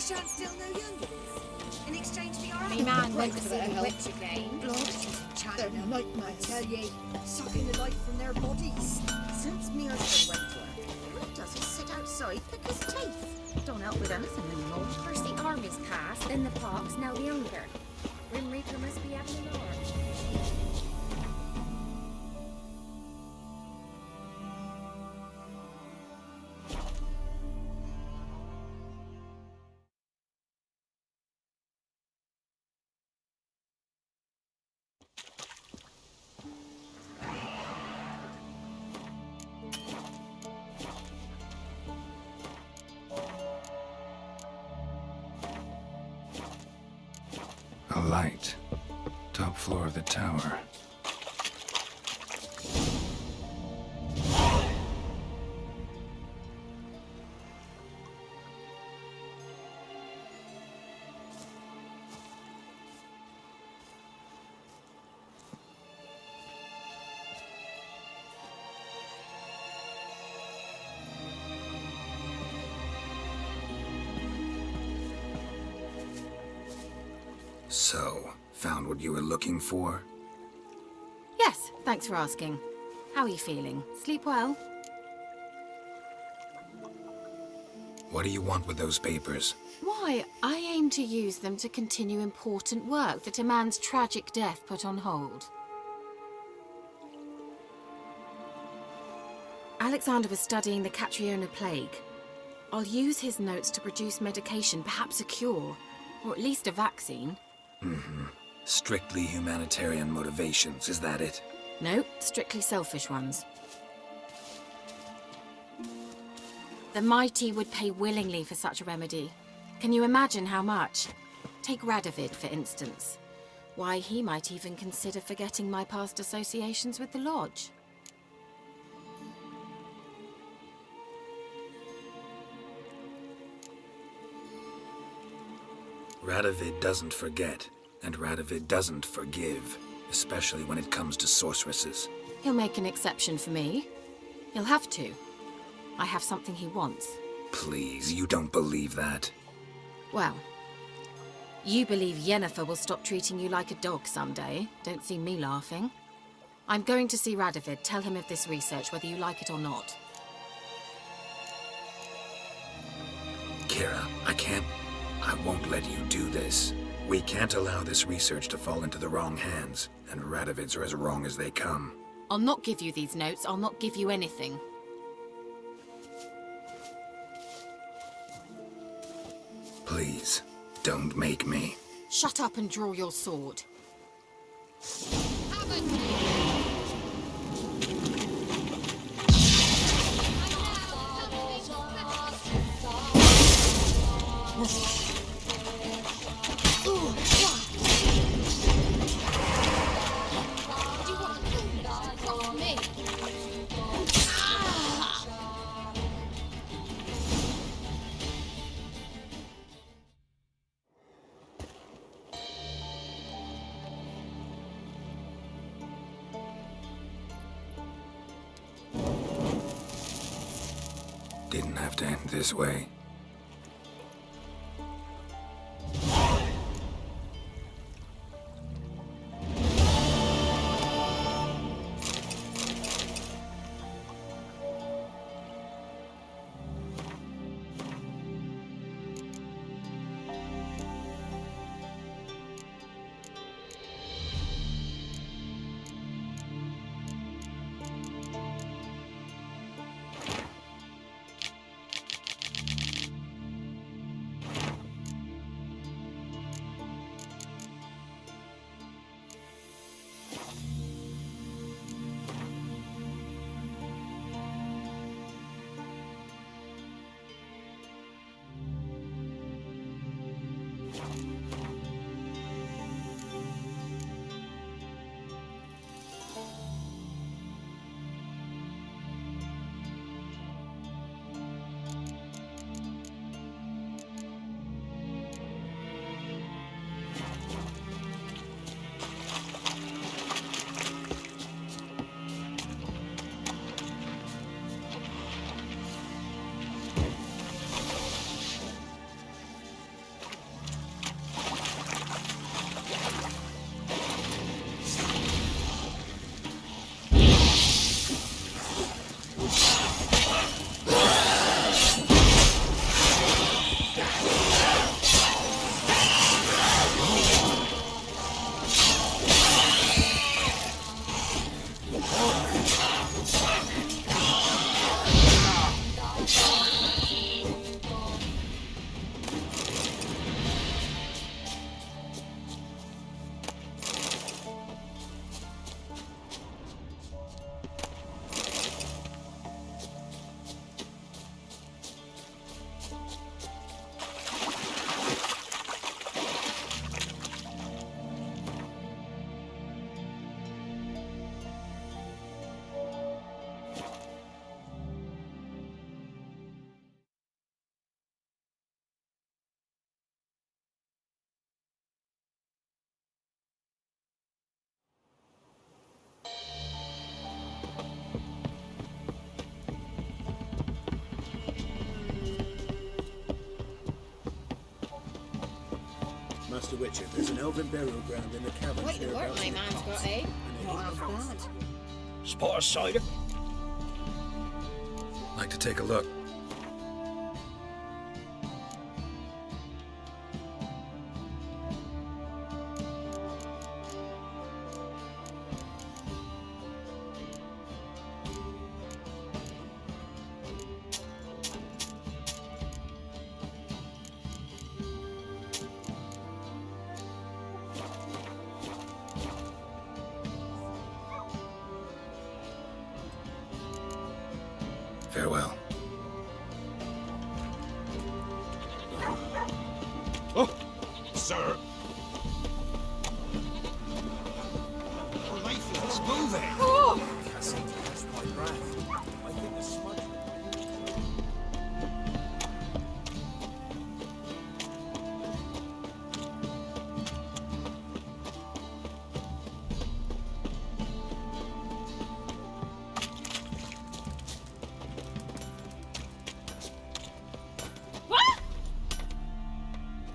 shan't steal no youngins. In exchange for your Me animal. man went to Right, see the hell. witch again. Blood, they're nightmares. I tell ye, sucking the life from their bodies. Since me husband went to work, all he does is sit outside, pick his teeth. Don't help with anything anymore. First the army's passed, then the pox, now the hunger. Grim Reaper must be having an arm. A light. Top floor of the tower. So, found what you were looking for? Yes, thanks for asking. How are you feeling? Sleep well? What do you want with those papers? Why, I aim to use them to continue important work that a man's tragic death put on hold. Alexander was studying the Catriona plague. I'll use his notes to produce medication, perhaps a cure, or at least a vaccine. Mm-hmm. Strictly humanitarian motivations, is that it? No, strictly selfish ones. The mighty would pay willingly for such a remedy. Can you imagine how much? Take Radovid, for instance. Why, he might even consider forgetting my past associations with the Lodge. Radovid doesn't forget, and Radovid doesn't forgive, especially when it comes to sorceresses. He'll make an exception for me. He'll have to. I have something he wants. Please, you don't believe that. Well, you believe Yennefer will stop treating you like a dog someday. Don't see me laughing. I'm going to see Radovid. Tell him of this research, whether you like it or not. Kira, I won't let you do this. We can't allow this research to fall into the wrong hands, and Radovids are as wrong as they come. I'll not give you these notes. I'll not give you anything. Please, don't make me. Shut up and draw your sword. Didn't have to end this way. Mr. Witcher. There's an elven burial ground in the caverns Quite the work hereabouts my in the man's parks. got, eh? Not half bad. Spot a cider? Like to take a look. Farewell. Oh, sir. It's moving! Oh! I seem to catch my breath. I think the smudge...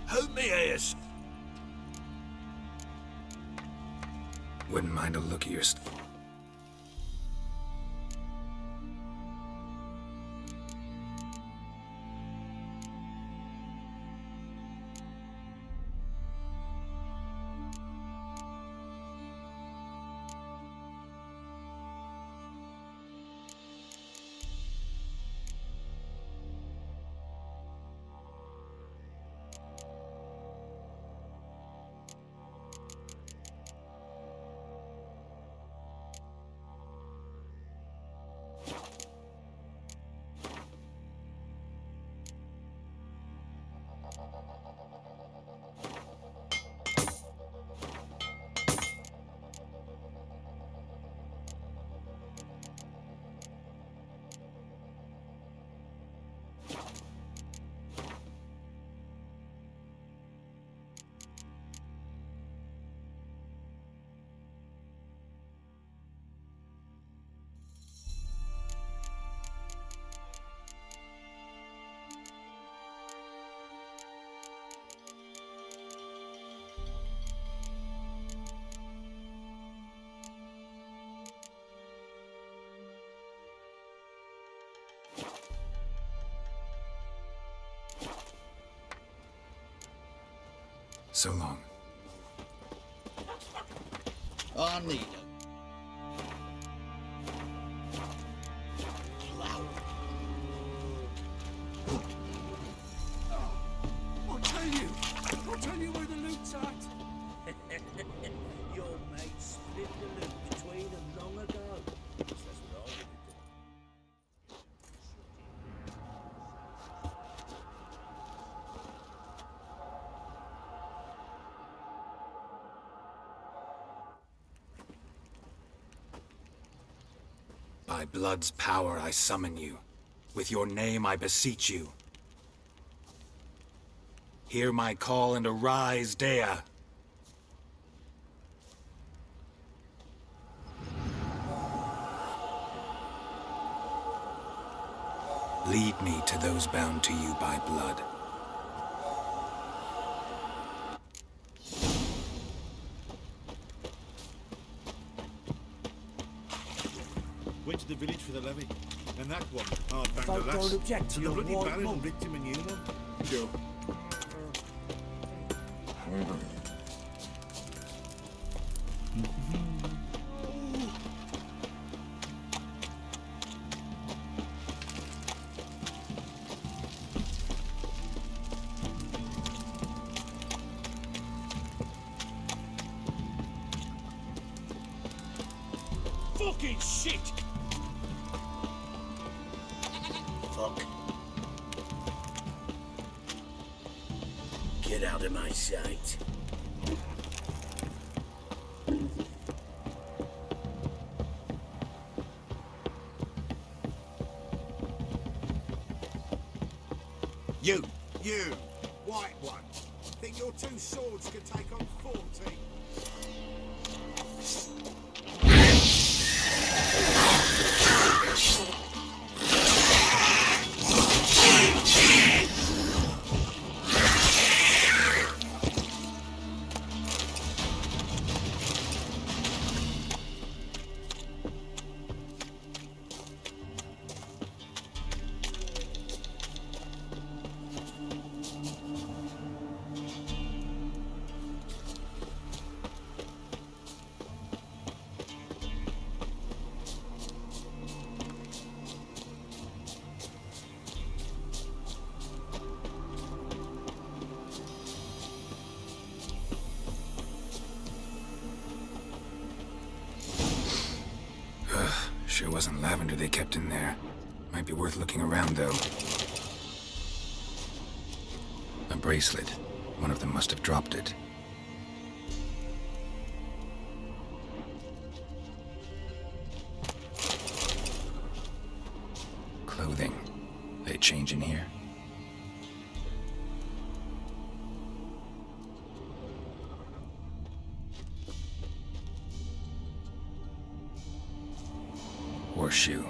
Hold me ears. Wouldn't mind a look at your So long. I need it. I'll tell you where the loot's at. Your mate split the loot between them long ago. That's what I would do. By blood's power I summon you. With your name I beseech you. Hear my call and arise, Dea. Lead me to those bound to you by blood. Went to the village for the levy. And that one, hard bang Folk the lass. don't object to And the your bloody white baron monk. ripped him a new one. Sure. Fucking shit! Fuck. Get out of my sight. You, white one. Think your two swords can take on 40? wasn't lavender they kept in there. Might be worth looking around, though. A bracelet. One of them must have dropped it. Clothing. They change in here? Horseshoe.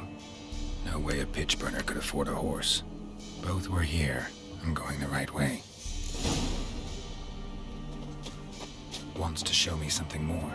No way a pitch burner could afford a horse. Both were here. I'm going the right way. Wants to show me something more.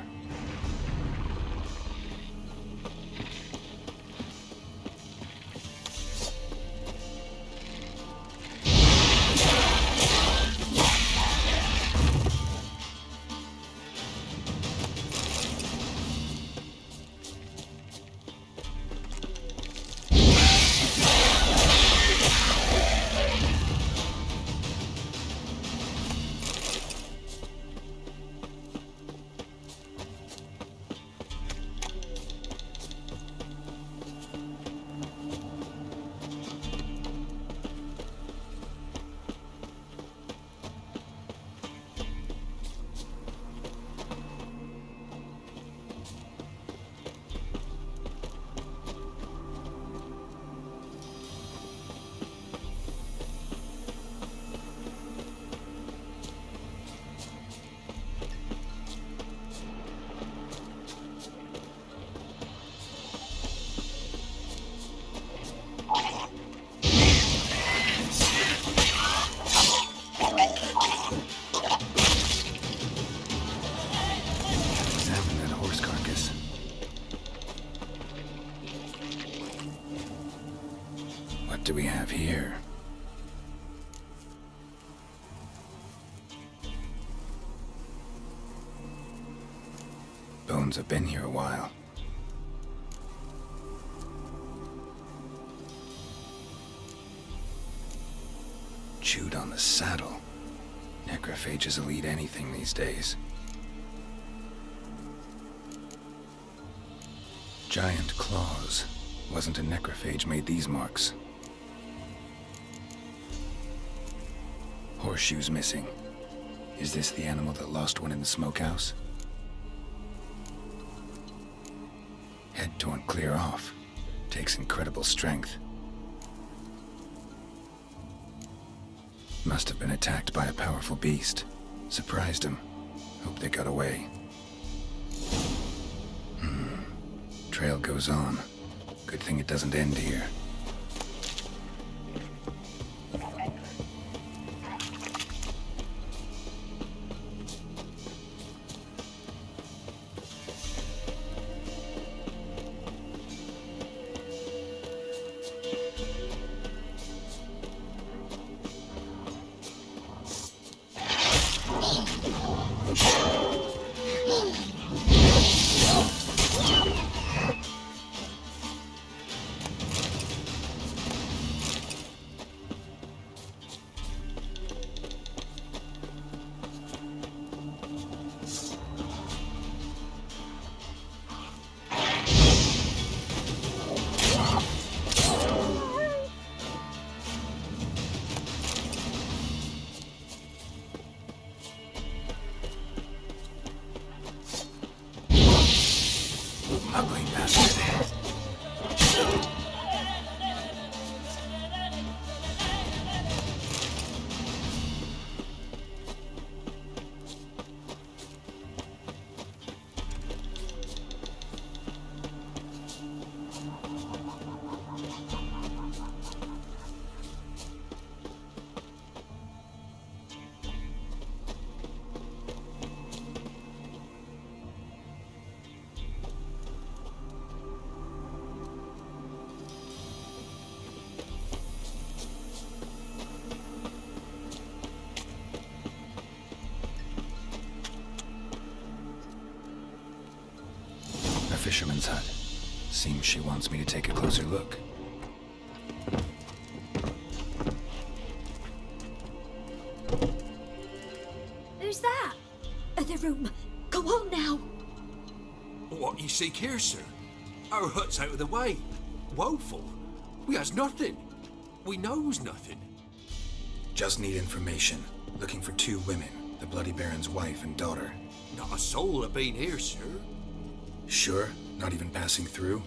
What do we have here? Bones have been here a while. Chewed on the saddle. Necrophages will eat anything these days. Giant claws. Wasn't a necrophage made these marks. Horseshoes missing. Is this the animal that lost one in the smokehouse? Head torn clear off. Takes incredible strength. Must have been attacked by a powerful beast. Surprised him. Hope they got away. Trail goes on. Good thing it doesn't end here. Ugly bastard. Fisherman's hut. Seems she wants me to take a closer look. Who's that? The room. Go on now. What you seek here, sir? Our hut's out of the way. Woeful. We has nothing. We knows nothing. Just need information. Looking for 2 women, the Bloody Baron's wife and daughter. Not a soul have been here, sir. Sure? Not even passing through?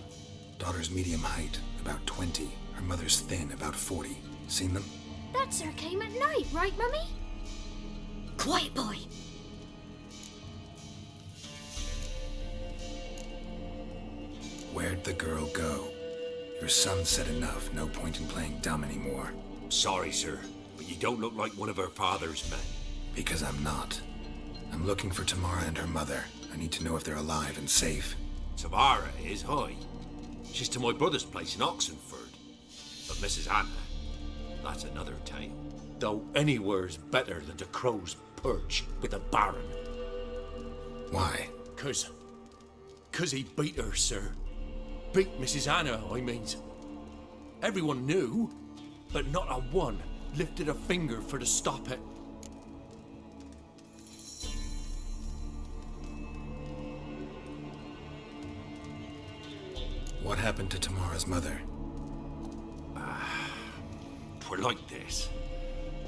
Daughter's medium height, about 20. Her mother's thin, about 40. Seen them? That sir came at night, right, Mummy? Quiet, boy. Where'd the girl go? Your son said enough, no point in playing dumb anymore. Sorry, sir, but you don't look like one of her father's men. Because I'm not. I'm looking for Tamara and her mother. I need to know if they're alive and safe. Tamara is, hi. She's to my brother's place in Oxenford. But Mrs. Anna, that's another tale. Though anywhere's better than the Crow's Perch with the Baron. Why? 'Cause he beat her, sir. Beat Mrs. Anna, I means. Everyone knew, but not a one lifted a finger for to stop it. What happened to Tamara's mother? 'Twere like this.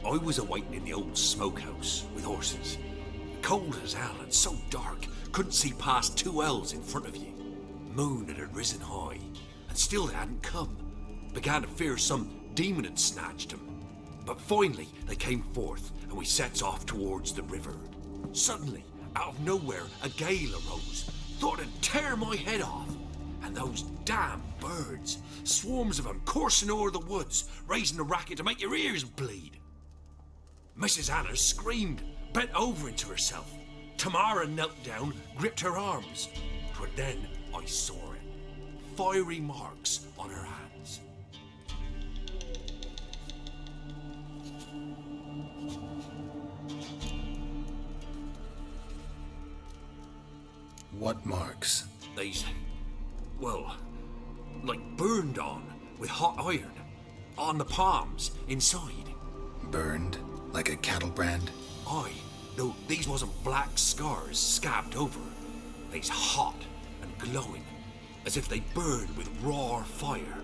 I was awaiting in the old smokehouse with horses. Cold as hell and so dark, couldn't see past 2 ells in front of you. Moon had risen high, and still they hadn't come. Began to fear some demon had snatched them. But finally they came forth, and we sets off towards the river. Suddenly, out of nowhere, a gale arose. Thought it'd tear my head off. And those damn birds, swarms of them coursing o'er the woods, raising a racket to make your ears bleed. Mrs. Anna screamed, bent over into herself. Tamara knelt down, gripped her arms. But then I saw it. Fiery marks on her hands. What marks? These, well, like burned on with hot iron. On the palms, inside. Burned? Like a cattle brand? Aye, no, these wasn't black scars scabbed over. They's hot and glowing, as if they burned with raw fire.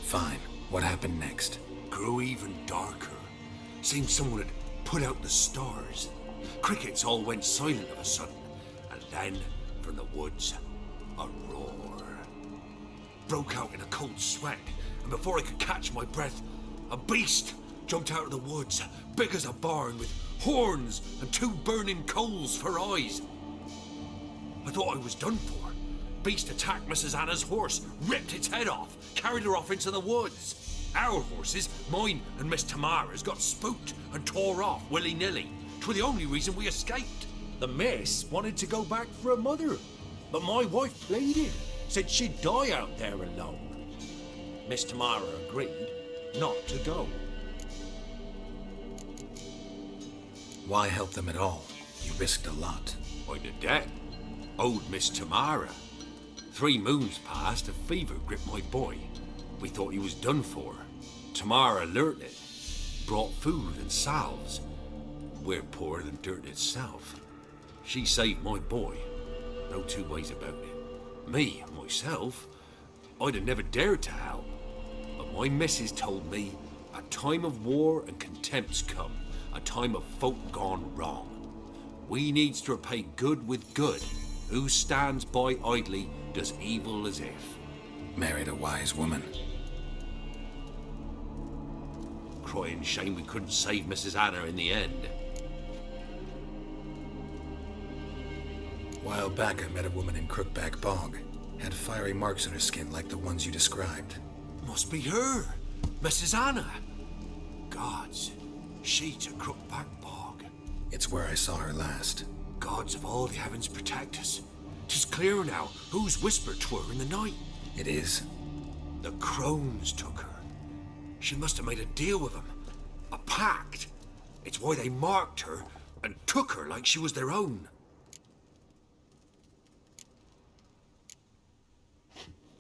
Fine. What happened next? Grew even darker. Seemed someone had put out the stars. Crickets all went silent of a sudden, and then, from the woods, a roar. Broke out in a cold sweat, and before I could catch my breath, a beast jumped out of the woods, big as a barn, with horns and 2 burning coals for eyes. I thought I was done for. Beast attacked Mrs. Anna's horse, ripped its head off, carried her off into the woods. Our horses, mine and Miss Tamara's, got spooked and tore off willy-nilly. 'Twere the only reason we escaped. The miss wanted to go back for her mother, but my wife pleaded, said she'd die out there alone. Miss Tamara agreed not to go. Why help them at all? You risked a lot. I'd a debt. Owed Miss Tamara. 3 moons passed, a fever gripped my boy. We thought he was done for. Tamara learnt it. Brought food and salves. We're poorer than dirt itself. She saved my boy. No 2 ways about it. Me, myself, I'd have never dared to help. But my missus told me a time of war and contempt's come. A time of folk gone wrong. We needs to repay good with good. Who stands by idly does evil as if. Married a wise woman. Crying shame we couldn't save Mrs. Anna in the end. While back, I met a woman in Crookback Bog. Had fiery marks on her skin like the ones you described. Must be her, Mrs. Anna. Gods, she to Crookback Bog. It's where I saw her last. Gods of all the heavens protect us. 'Tis clear now who's whispered 'twere in the night. It is. The crones took her. She must have made a deal with them. A pact. It's why they marked her and took her like she was their own.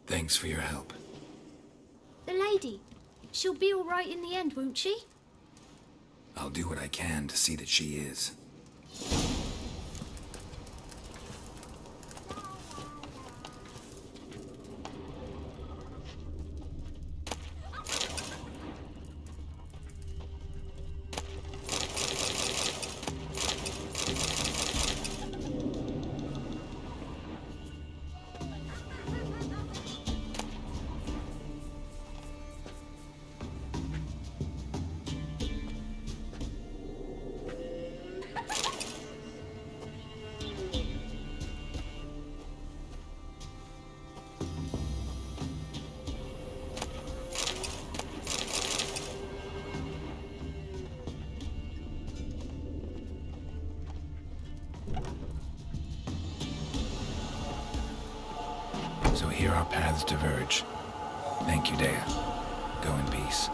Thanks for your help. The lady. She'll be all right in the end, won't she? I'll do what I can to see that she is. here our paths diverge. Thank you, Dea. Go in peace.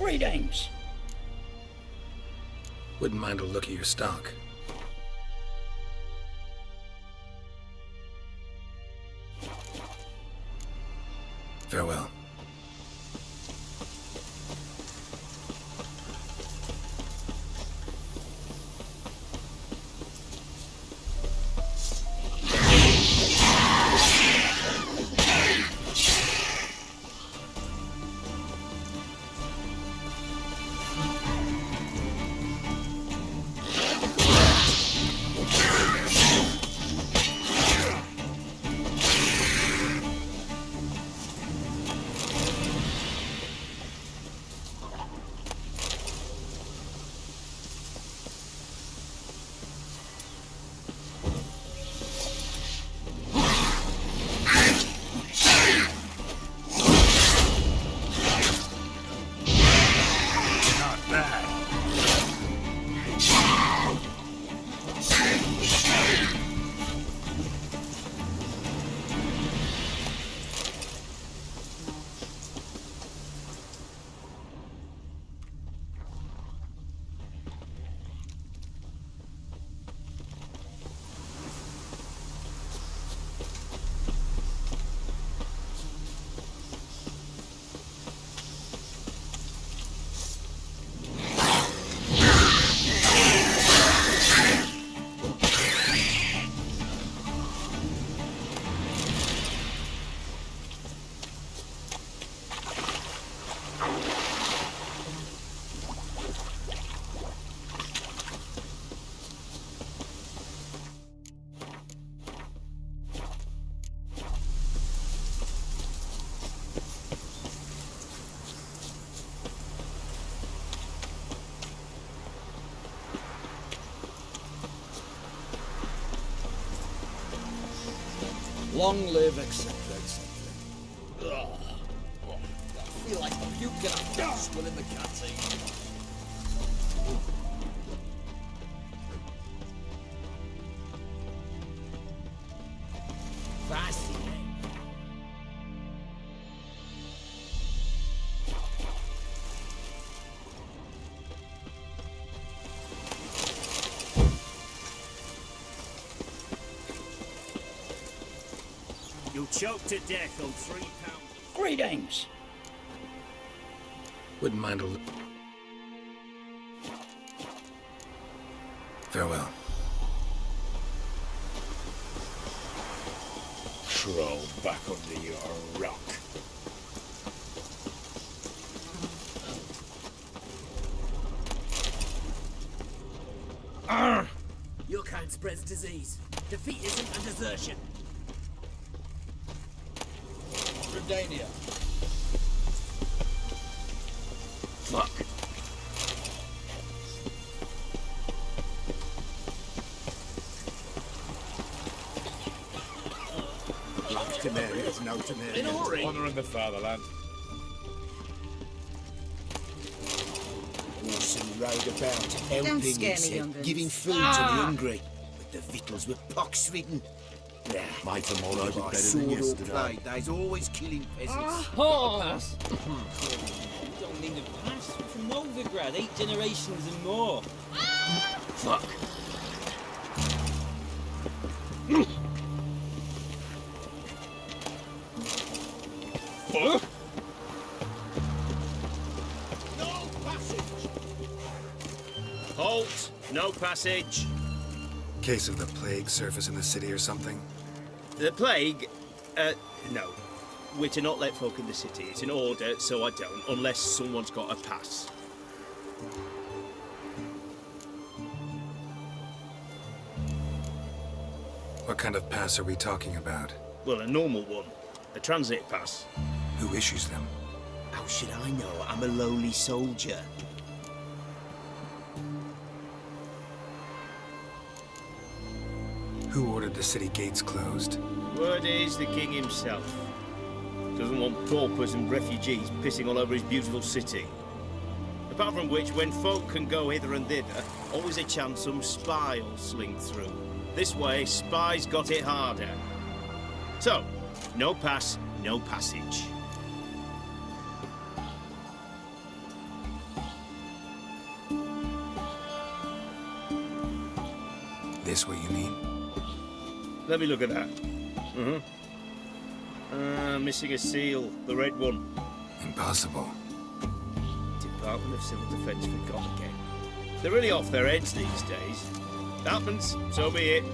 Greetings. Wouldn't mind a look at your stock. Farewell. Long live, etc., etc. Ugh. I feel like I'm puking up swilling the cutscene. Fascinating. You'll choke to death on 3 pounds. Greetings. Wouldn't mind a look. Farewell. Crawl back under your rock. Arr! Your kind spreads disease, defeatism and desertion. REDengine. Fuck. Like canary is no canary. In a hurry. Honouring the fatherland. Awesome road about, Don't helping, he scare me, said, young'uns. giving food to the hungry. But the victuals were pox-ridden. My tomorrow By better sword than or yesterday. blade, they's always killing peasants. Pass. You don't need a pass from Novigrad, 8 generations and more. Fuck. Fuck. No passage! Halt! No passage. Case of the plague surface in the city or something? The plague? No. We're to not let folk in the city. It's an order, so I don't, unless someone's got a pass. What kind of pass are we talking about? Well, a normal one. A transit pass. Who issues them? How should I know? I'm a lowly soldier. Who ordered the city gates closed? Word is the king himself. Doesn't want paupers and refugees pissing all over his beautiful city. Apart from which, when folk can go hither and thither, always a chance some spy will sling through. This way, spies got it harder. So, no pass, no passage. this what you mean? Let me look at that. Missing a seal, the red one. Impossible. Department of Civil Defence forgot again. They're really off their heads these days. Happens, so be it.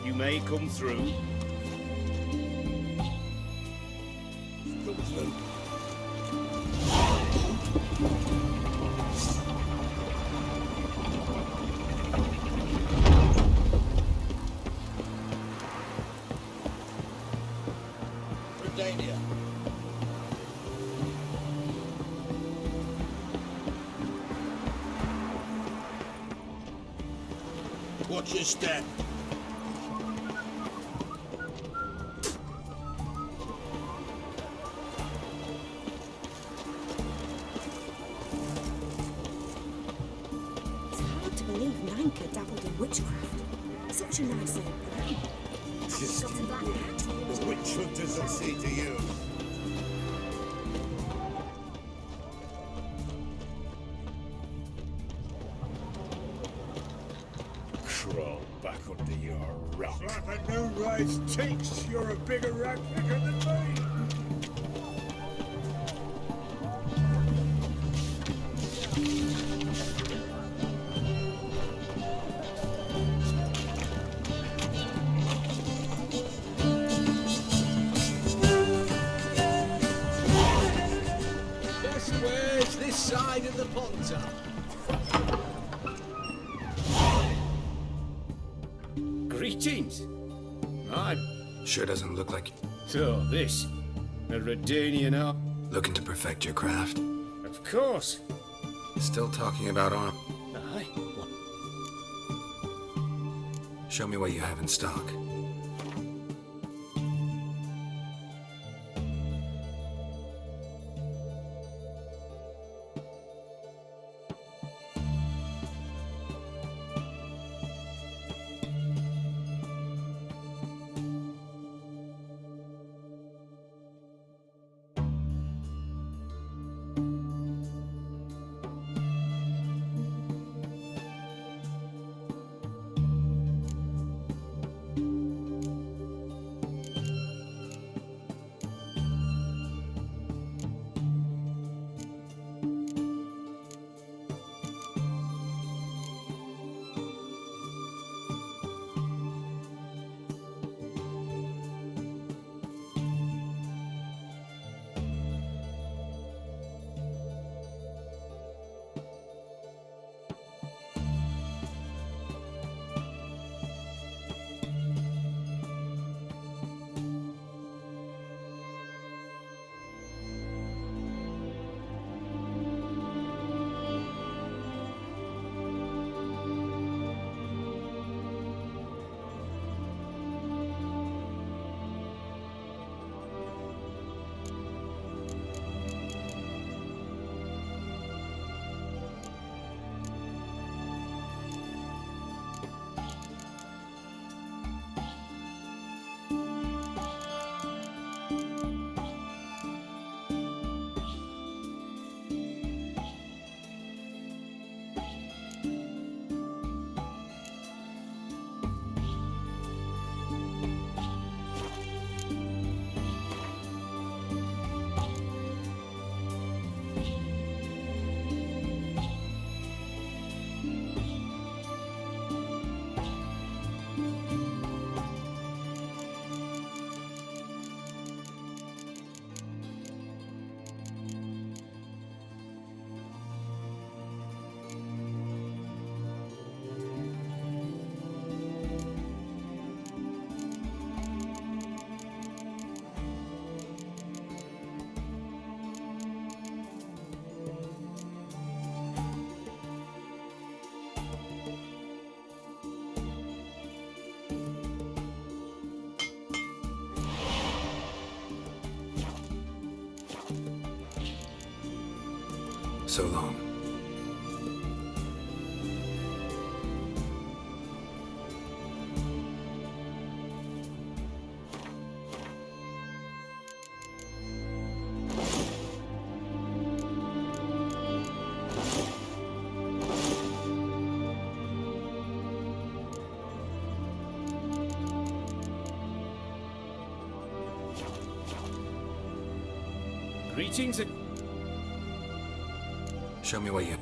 You may come through. Come through. Redania. Watch your step. It's hard to believe Nanka dabbled in witchcraft. Such a nice old girl. Just Got a black hat. the witch hunters will see to you. Crawl back under your rock. Slap a new rise cheeks. You're a bigger rat picker than me. Best way's this side of the ponta. Greetings. Sure doesn't look like So, this, a Redanian art? looking to perfect your craft. Of course. Still talking about arm. Aye. What? Show me what you have in stock. So long. Greetings and... Show me what you...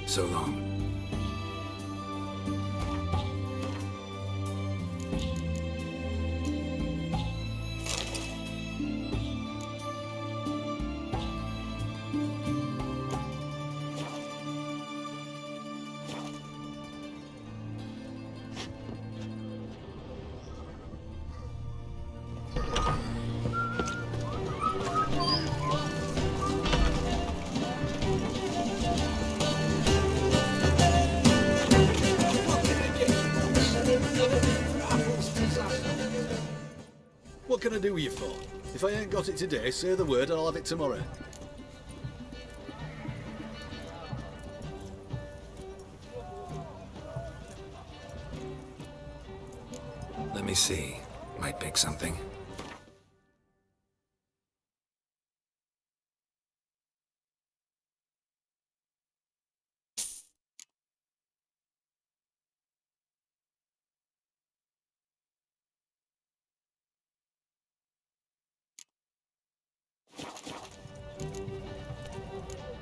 So long. What can I do with you for? If I ain't got it today, say the word and I'll have it tomorrow. Let me see. Might pick something.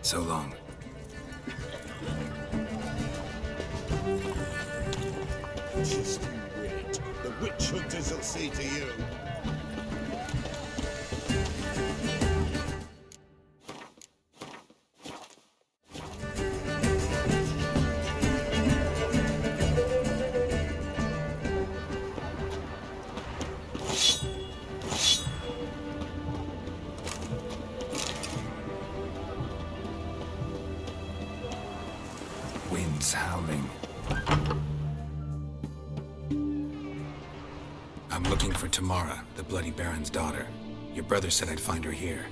So long. Just you wait. The witch hunters will see to you. Winds howling. I'm looking for Tamara, the Bloody Baron's daughter. Your brother said I'd find her here.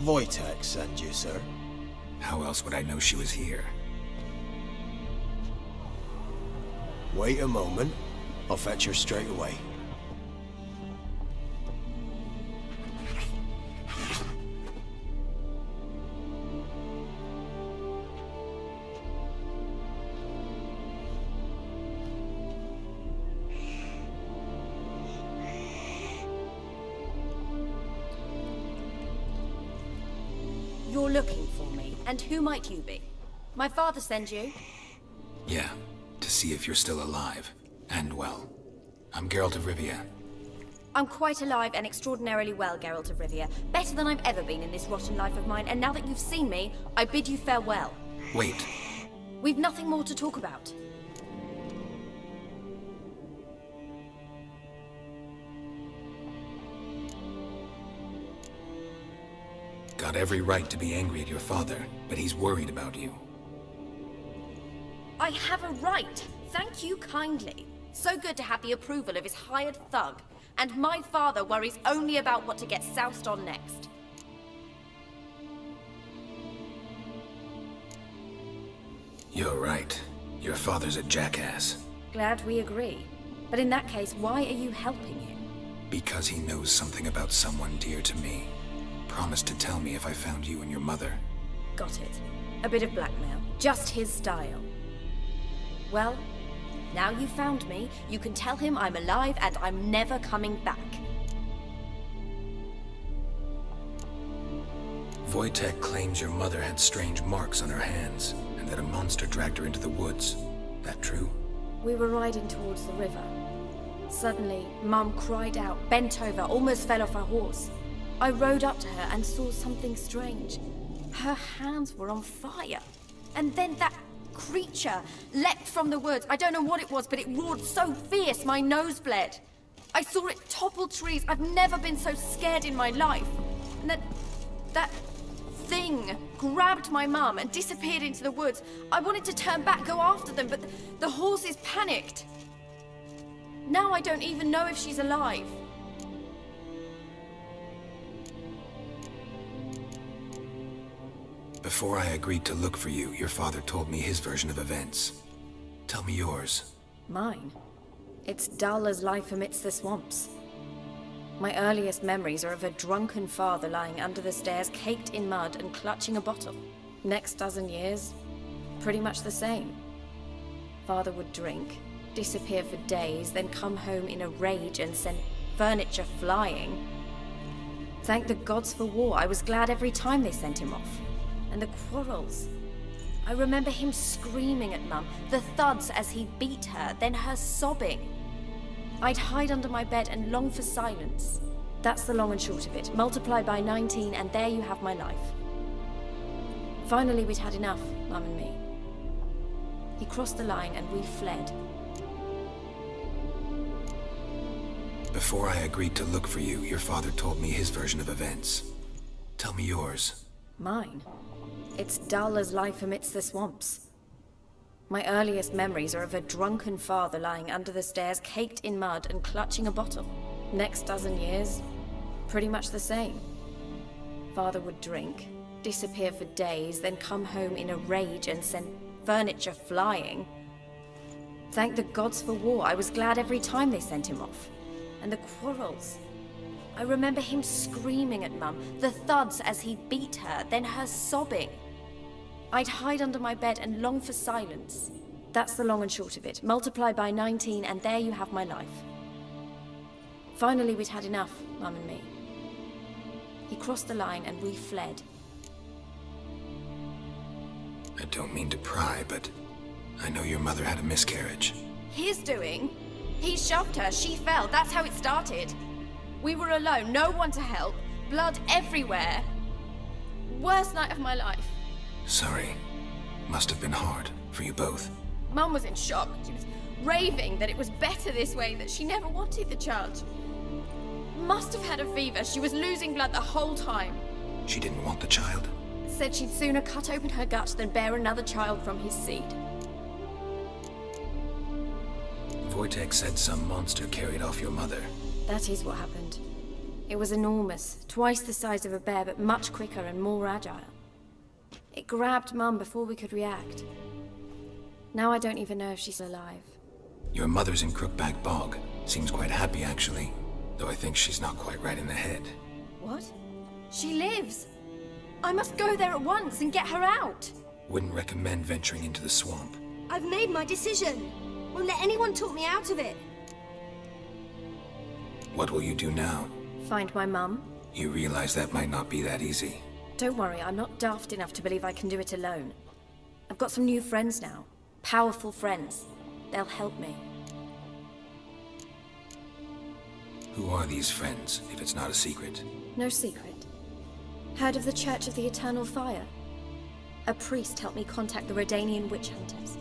Wojtek sent you, sir. How else would I know she was here? Wait a moment. I'll fetch her straight away. You're looking for me, and who might you be? My father sent you? Yeah, to see if you're still alive. And well. I'm Geralt of Rivia. I'm quite alive and extraordinarily well, Geralt of Rivia. Better than I've ever been in this rotten life of mine, and now that you've seen me, I bid you farewell. Wait. We've nothing more to talk about. Got every right to be angry at your father, but he's worried about you. I have a right. Thank you kindly. So good to have the approval of his hired thug. And my father worries only about what to get soused on next. You're right. Your father's a jackass. Glad we agree. But in that case, why are you helping him? Because he knows something about someone dear to me. Promised to tell me if I found you and your mother. Got it. A bit of blackmail. Just his style. Well, now you found me, you can tell him I'm alive and I'm never coming back. Wojtek claims your mother had strange marks on her hands, and that a monster dragged her into the woods. That true? We were riding towards the river. Suddenly, Mum cried out, bent over, almost fell off her horse. I rode up to her and saw something strange. Her hands were on fire. And then that creature leapt from the woods. I don't know what it was, but it roared so fierce my nose bled. I saw it topple trees. I've never been so scared in my life. And that thing grabbed my mum and disappeared into the woods. I wanted to turn back, go after them, but the horses panicked. Now I don't even know if she's alive. Before I agreed to look for you, your father told me his version of events. Tell me yours. Mine? It's dull as life amidst the swamps. My earliest memories are of a drunken father lying under the stairs, caked in mud and clutching a bottle. Next dozen years, pretty much the same. Father would drink, disappear for days, then come home in a rage and send furniture flying. Thank the gods for war. I was glad every time they sent him off. And the quarrels. I remember him screaming at Mum, the thuds as he beat her, then her sobbing. I'd hide under my bed and long for silence. That's the long and short of it. Multiply by 19 and there you have my life. Finally, we'd had enough, Mum and me. He crossed the line and we fled. Before I agreed to look for you, your father told me his version of events. Tell me yours. Mine? It's dull as life amidst the swamps. My earliest memories are of a drunken father lying under the stairs, caked in mud and clutching a bottle. Next dozen years, pretty much the same. Father would drink, disappear for days, then come home in a rage and send furniture flying. Thank the gods for war. I was glad every time they sent him off. And the quarrels. I remember him screaming at Mum, the thuds as he beat her, then her sobbing. I'd hide under my bed and long for silence. That's the long and short of it. Multiply by 19 and there you have my life. Finally, we'd had enough, Mum and me. He crossed the line and we fled. I don't mean to pry, but I know your mother had a miscarriage. His doing? He shoved her, she fell, that's how it started. We were alone, no one to help, blood everywhere. Worst night of my life. Sorry. Must have been hard for you both. Mum was in shock. She was raving that it was better this way, that she never wanted the child. Must have had a fever. She was losing blood the whole time. She didn't want the child? Said she'd sooner cut open her gut than bear another child from his seed. Wojtek said some monster carried off your mother. That is what happened. It was enormous, twice the size of a bear, but much quicker and more agile. It grabbed Mum before we could react. Now I don't even know if she's alive. Your mother's in Crookback Bog. Seems quite happy, actually. Though I think she's not quite right in the head. What? She lives! I must go there at once and get her out! Wouldn't recommend venturing into the swamp. I've made my decision. Won't let anyone talk me out of it. What will you do now? Find my mum. You realize that might not be that easy. Don't worry, I'm not daft enough to believe I can do it alone. I've got some new friends now. Powerful friends. They'll help me. Who are these friends, if it's not a secret? No secret. Heard of the Church of the Eternal Fire? A priest helped me contact the REDengine witch hunters.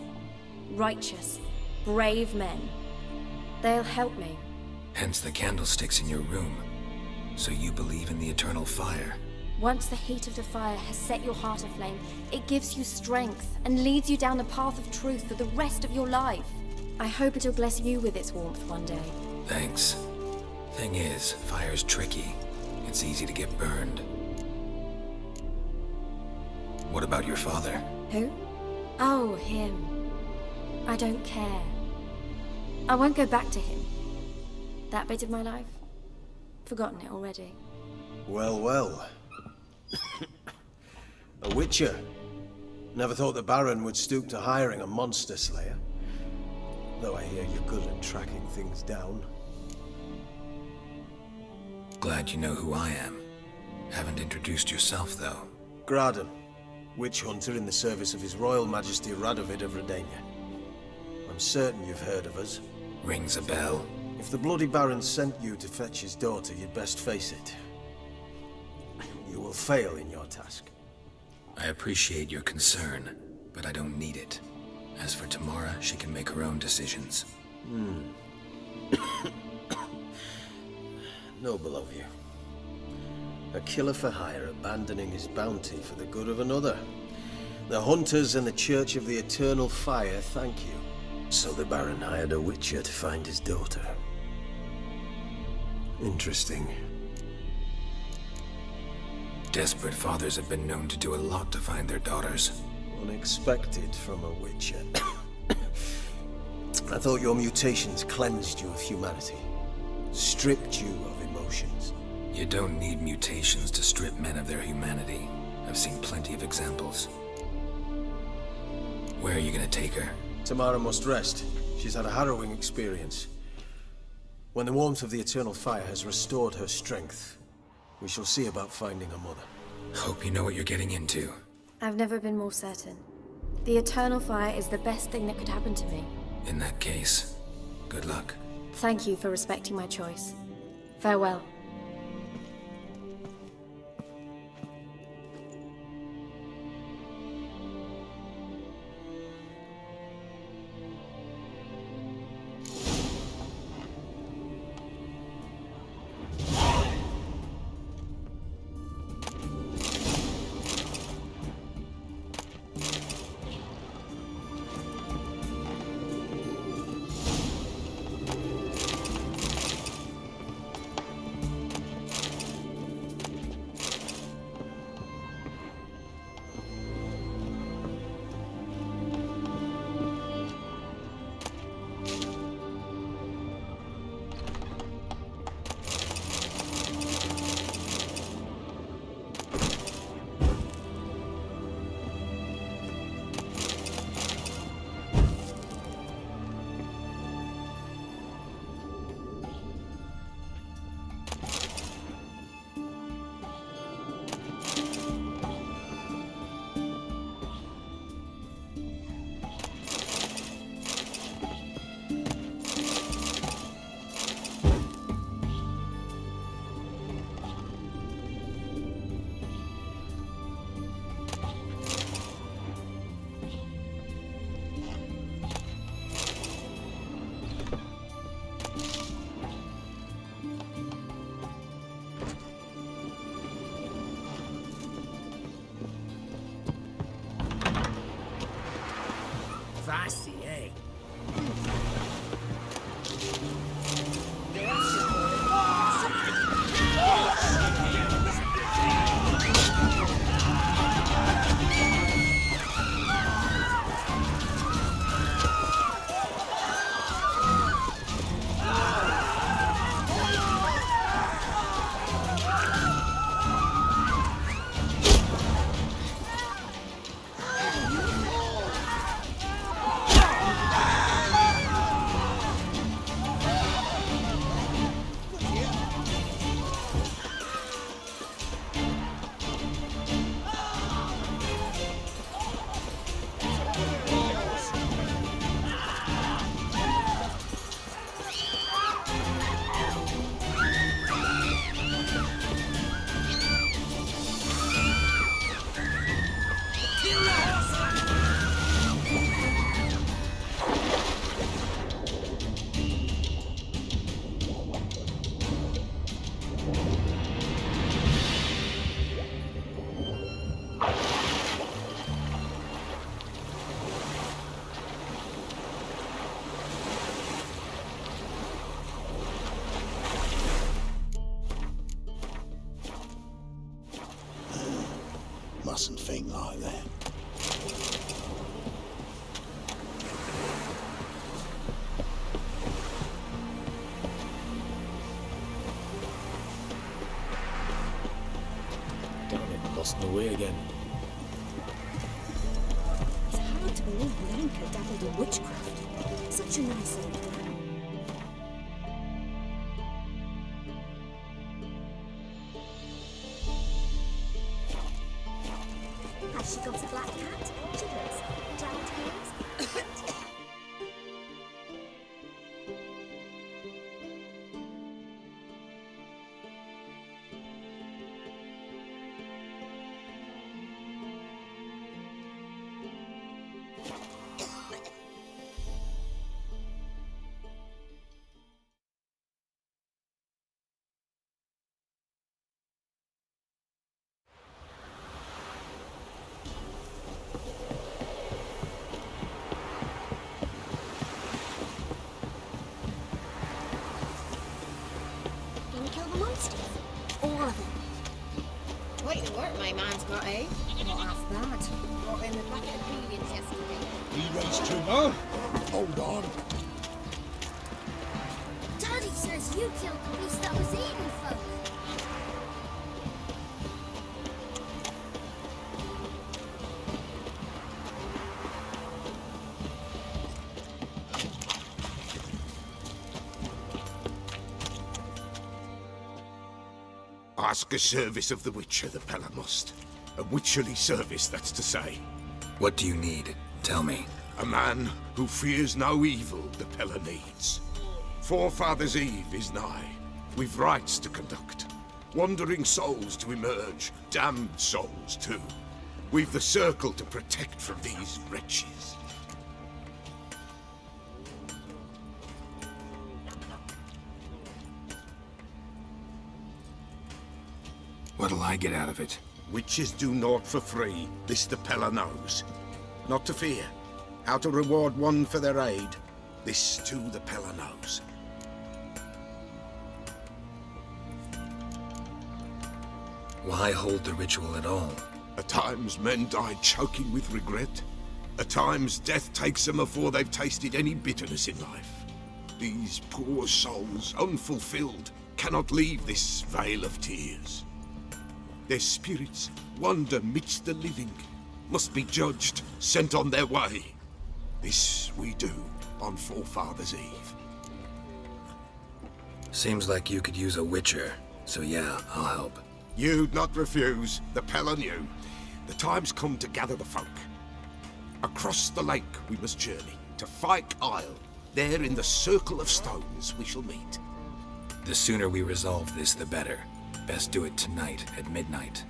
Righteous, brave men. They'll help me. Hence the candlesticks in your room. So you believe in the eternal fire? Once the heat of the fire has set your heart aflame, it gives you strength and leads you down the path of truth for the rest of your life. I hope it'll bless you with its warmth one day. Thanks. Thing is, fire's tricky. It's easy to get burned. What about your father? Who? Oh, him. I don't care. I won't go back to him. That bit of my life? Forgotten it already. Well, well. A witcher. Never thought the Baron would stoop to hiring a monster slayer. Though I hear you're good at tracking things down. Glad you know who I am. Haven't introduced yourself, though. Graden, witch hunter in the service of His Royal Majesty Radovid of Redenia. I'm certain you've heard of us. Rings a bell. If the Bloody Baron sent you to fetch his daughter, you'd best face it. You will fail in your task. I appreciate your concern, but I don't need it. As for Tamara, she can make her own decisions. Noble of you. A killer for hire abandoning his bounty for the good of another. The hunters and the Church of the Eternal Fire thank you. So the Baron hired a witcher to find his daughter. Interesting. Desperate fathers have been known to do a lot to find their daughters. Unexpected from a witcher. I thought your mutations cleansed you of humanity, stripped you of emotions. You don't need mutations to strip men of their humanity. I've seen plenty of examples. Where are you gonna take her? Tamara must rest. She's had a harrowing experience. When the warmth of the eternal fire has restored her strength, we shall see about finding her mother. Hope you know what you're getting into. I've never been more certain. The eternal fire is the best thing that could happen to me. In that case, good luck. Thank you for respecting my choice. Farewell. Fancy, eh? Mustn't think like that. Damn it, lost my way again. It's hard to believe Lanka dabbled in witchcraft. Such a nice old girl. Has she got a black cat? Chickens? Giant hens? All of them. Quite the work my man's got, eh? Not half bad. Brought in the bucket of ingredients yesterday. He raised two more. Hold on. You killed the beast that was eating folk. Ask a service of the Witcher, the Pella must. A witcherly service, that's to say. What do you need? Tell me. A man who fears no evil the Pella needs. Forefathers' Eve is nigh. We've rites to conduct. Wandering souls to emerge, damned souls too. We've the circle to protect from these wretches. What'll I get out of it? Witches do naught for free, this the Pella knows. Not to fear. How to reward one for their aid, this too the Pella knows. Why hold the ritual at all? At times men die choking with regret. At times death takes them afore they've tasted any bitterness in life. These poor souls, unfulfilled, cannot leave this vale of tears. Their spirits wander midst the living, must be judged, sent on their way. This we do on Forefathers' Eve. Seems like you could use a witcher, so yeah, I'll help. You'd not refuse, the Pella knew. The time's come to gather the folk. Across the lake we must journey, to Fyke Isle. There in the circle of stones we shall meet. The sooner we resolve this, the better. Best do it tonight at midnight.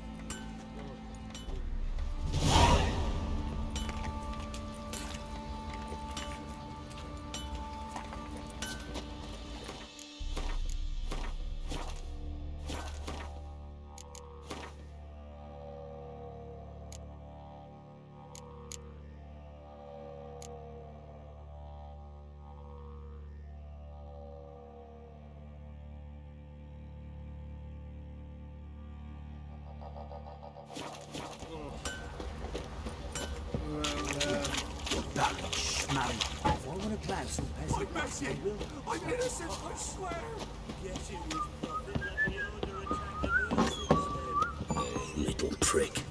I'm innocent, I swear! Little prick.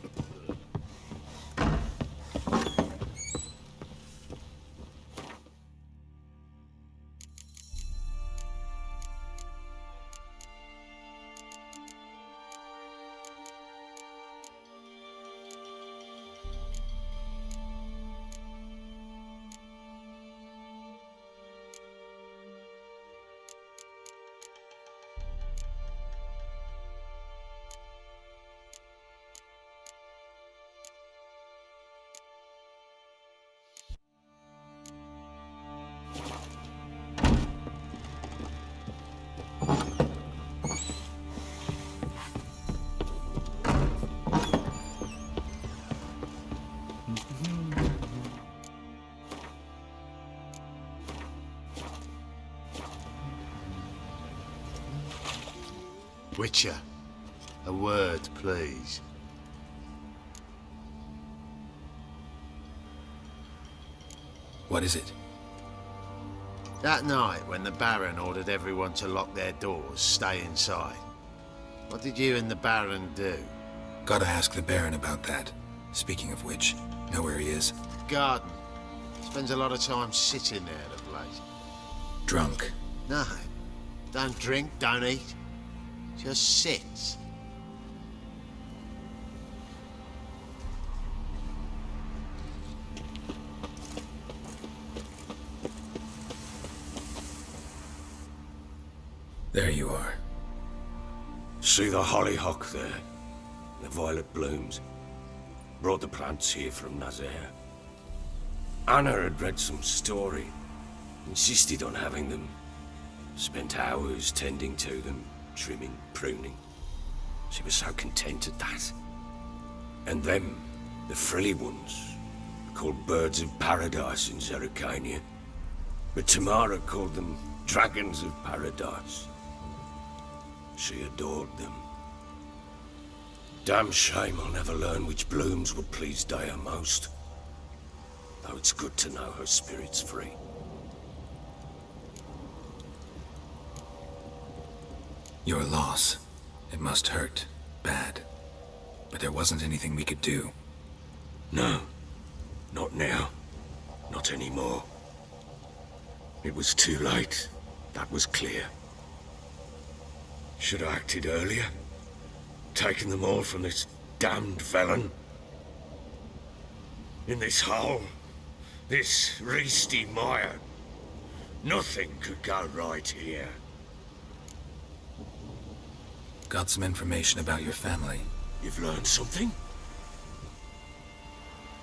Witcher, a word, please. What is it? That night, when the Baron ordered everyone to lock their doors, stay inside, what did you and the Baron do? Gotta ask the Baron about that. Speaking of which, know where he is? Garden. Spends a lot of time sitting there at late. Drunk. No. Don't drink, don't eat. Just sits. There you are. See the hollyhock there? The violet blooms. Brought the plants here from Nazaire. Anna had read some story. Insisted on having them. Spent hours tending to them, trimming, pruning. She was so content at that. And them, the frilly ones, called birds of paradise in Zerrikania. But Tamara called them dragons of paradise. She adored them. Damn shame I'll never learn which blooms would please Daya most. Though it's good to know her spirit's free. Your loss. It must hurt. Bad. But there wasn't anything we could do. No. Not now. Not anymore. It was too late. That was clear. Should have acted earlier. Taken them all from this damned felon. In this hole. This reesty mire. Nothing could go right here. Got some information about your family. You've learned something?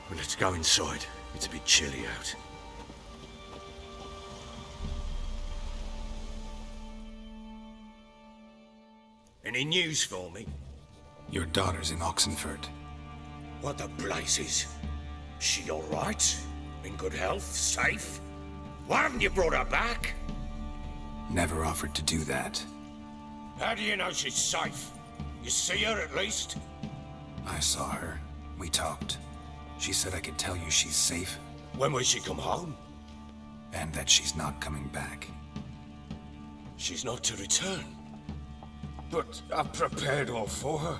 Well, let's go inside. It's a bit chilly out. Any news for me? Your daughter's in Oxenford. What the blazes? She all right? In good health? Safe? Why haven't you brought her back? Never offered to do that. How do you know she's safe? You see her at least? I saw her. We talked. She said I could tell you she's safe. When will she come home? And that she's not coming back. She's not to return. But I've prepared all for her.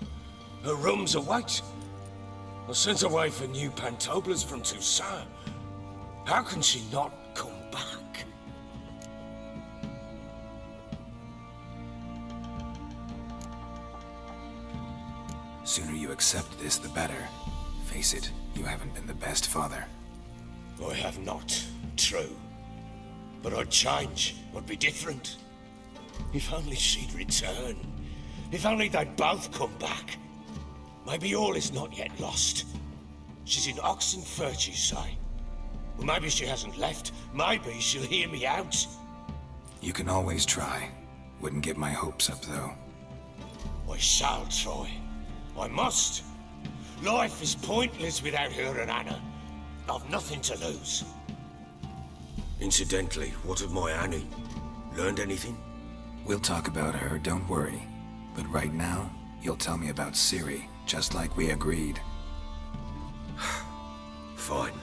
Her rooms await. I sent away for new pantoblas from Toussaint. How can she not come back? Sooner you accept this, the better. Face it, you haven't been the best father. I have not, true. But I'd change, I'd be different. If only she'd return. If only they'd both come back. Maybe all is not yet lost. She's in Oxenford, you say? Well, maybe she hasn't left. Maybe she'll hear me out. You can always try. Wouldn't get my hopes up, though. I shall try. I must. Life is pointless without her and Anna. I've nothing to lose. Incidentally, what of my Annie? Learned anything? We'll talk about her, don't worry. But right now, you'll tell me about Ciri, just like we agreed. Fine.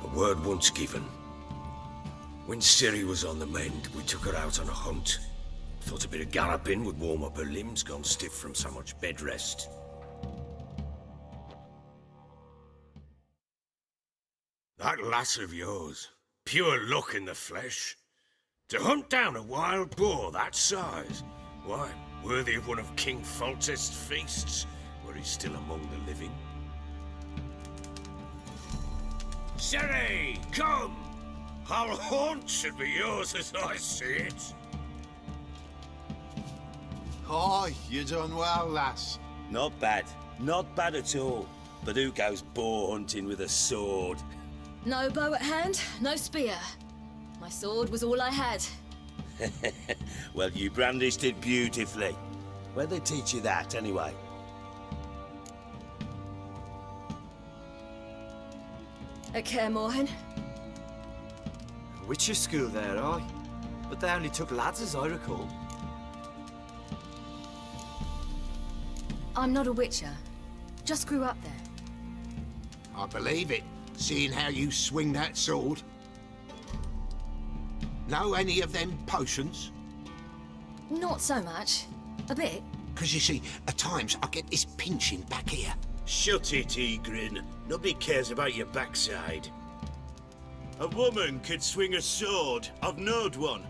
A word once given. When Ciri was on the mend, we took her out on a hunt. Thought a bit of galloping would warm up her limbs, gone stiff from so much bed rest. That lass of yours, pure luck in the flesh. To hunt down a wild boar that size, why, worthy of one of King Foltest's feasts, where he's still among the living. Ciri, come! Our haunt should be yours as I see it. Aye, you done well, lass. Not bad. Not bad at all. But who goes boar hunting with a sword? No bow at hand, no spear. My sword was all I had. Well, you brandished it beautifully. Where'd they teach you that, anyway? At Kaer Morhen. Witcher school there, aye. But they only took lads, as I recall. I'm not a witcher. Just grew up there. I believe it, seeing how you swing that sword. Know any of them potions? Not so much. A bit. Because you see, at times I get this pinching back here. Shut it, Egrin. Nobody cares about your backside. A woman could swing a sword. I've knowed one.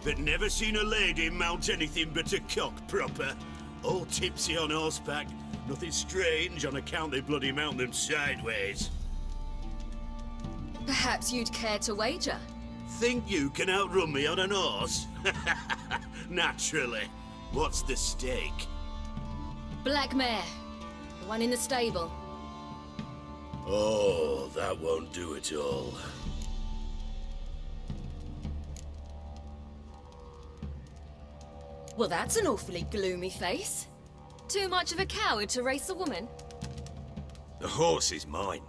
But never seen a lady mount anything but a cock proper. All tipsy on horseback. Nothing strange on account they bloody mount them sideways. Perhaps you'd care to wager? Think you can outrun me on an horse? Naturally. What's the stake? Black mare. The one in the stable. Oh, that won't do it all. Well, that's an awfully gloomy face. Too much of a coward to race a woman? The horse is mine.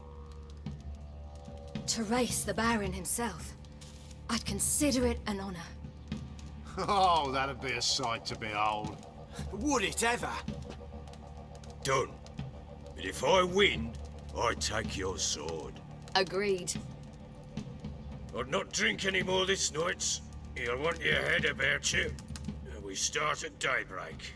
To race the Baron himself. I'd consider it an honor. Oh, that'd be a sight to behold. Would it ever? Done. But if I win, I take your sword. Agreed. I'd not drink any more this night. You'll want your head about you. We start at daybreak.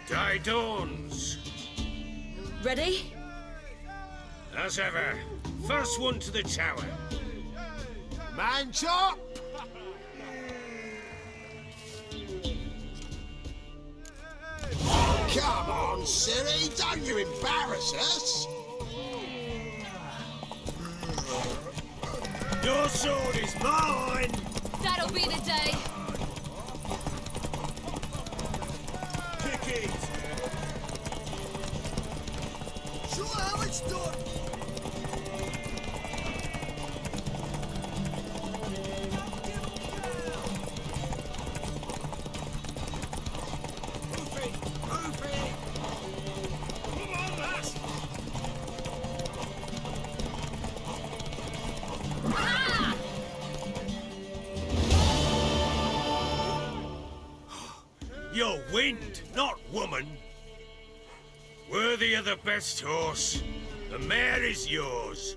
Day dawns. Ready? As ever, first one to the tower. Man chop! Come on, Siri, don't you embarrass us! Your sword is mine! That'll be the day. Kick it! Show how it's done! You're wind, not woman. Worthy of the best horse. The mare is yours.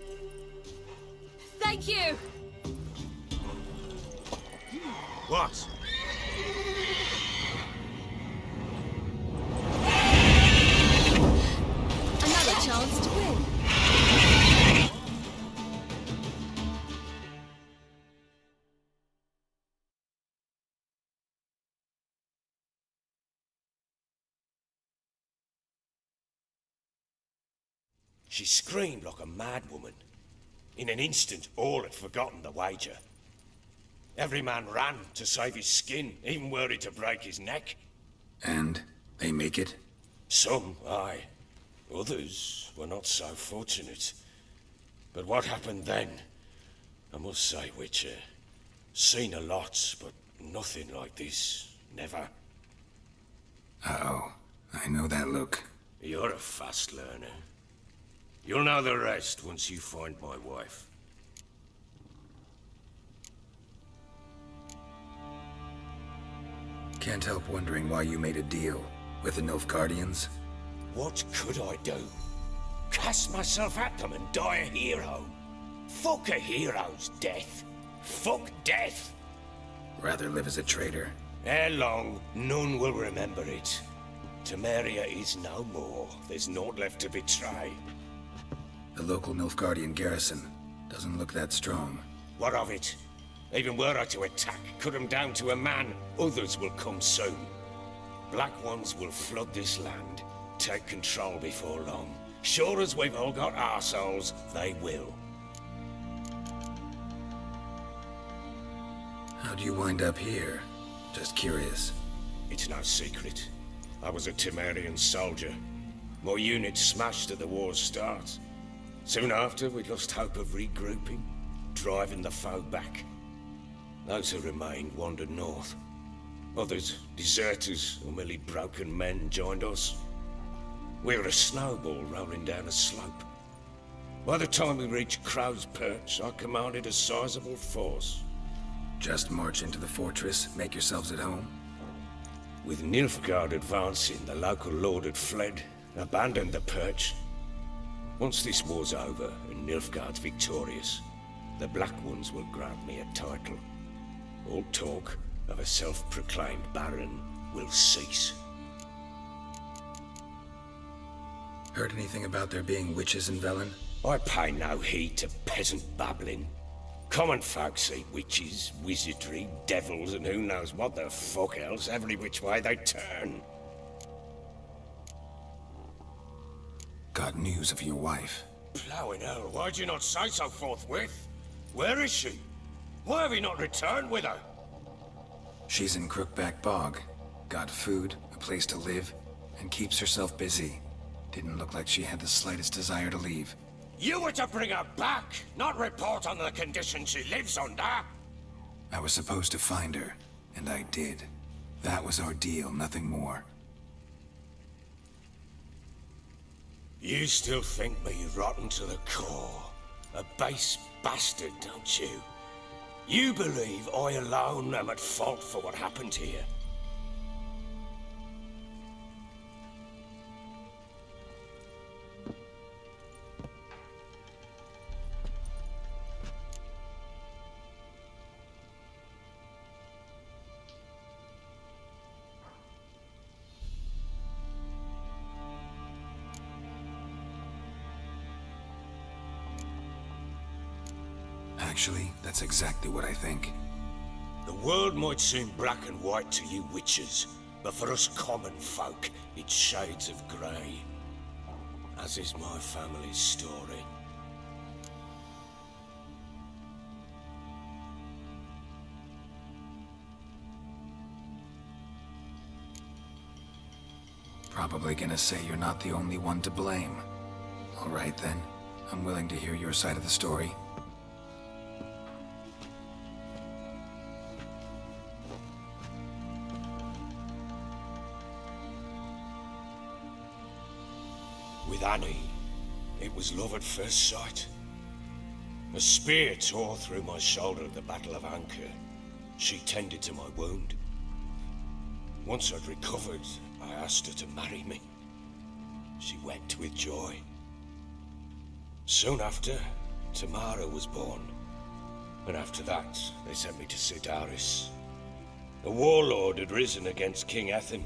Thank you. What? Another chance to win. She screamed like a madwoman. In an instant, all had forgotten the wager. Every man ran to save his skin, even worried to break his neck. And they make it? Some, aye. Others were not so fortunate. But what happened then? I must say, Witcher, seen a lot, but nothing like this. Never. Uh-oh. I know that look. You're a fast learner. You'll know the rest once you find my wife. Can't help wondering why you made a deal with the Nilfgaardians. What could I do? Cast myself at them and die a hero? Fuck a hero's death. Fuck death. Rather live as a traitor. Ere long, none will remember it. Temeria is no more. There's naught left to betray. The local Nilfgaardian garrison doesn't look that strong. What of it? Even were I to attack, cut them down to a man, others will come soon. Black ones will flood this land, take control before long. Sure as we've all got arseholes, they will. How'd you wind up here? Just curious. It's no secret. I was a Temerian soldier. My unit smashed at the war's start. Soon after, we lost hope of regrouping, driving the foe back. Those who remained wandered north. Others, deserters or merely broken men, joined us. We were a snowball rolling down a slope. By the time we reached Crow's Perch, I commanded a sizable force. Just march into the fortress, make yourselves at home? With Nilfgaard advancing, the local lord had fled, abandoned the Perch. Once this war's over and Nilfgaard's victorious, the Black Ones will grant me a title. All talk of a self-proclaimed Baron will cease. Heard anything about there being witches in Velen? I pay no heed to peasant babbling. Common folk see witches, wizardry, devils, and who knows what the fuck else every which way they turn. Got news of your wife. Plowing hell, why'd you not say so forthwith? Where is she? Why have you not returned with her? She's in Crookback Bog. Got food, a place to live, and keeps herself busy. Didn't look like she had the slightest desire to leave. You were to bring her back, not report on the conditions she lives under. I was supposed to find her. And I did. That was our deal, nothing more. You still think me rotten to the core. A base bastard, don't you? You believe I alone am at fault for what happened here? Actually, that's exactly what I think. The world might seem black and white to you witches, but for us common folk, it's shades of grey. As is my family's story. Probably gonna say you're not the only one to blame. All right then, I'm willing to hear your side of the story. With Annie, it was love at first sight. A spear tore through my shoulder at the Battle of Anchor. She tended to my wound. Once I'd recovered, I asked her to marry me. She wept with joy. Soon after, Tamara was born. And after that, they sent me to Sidaris. A warlord had risen against King Ethan,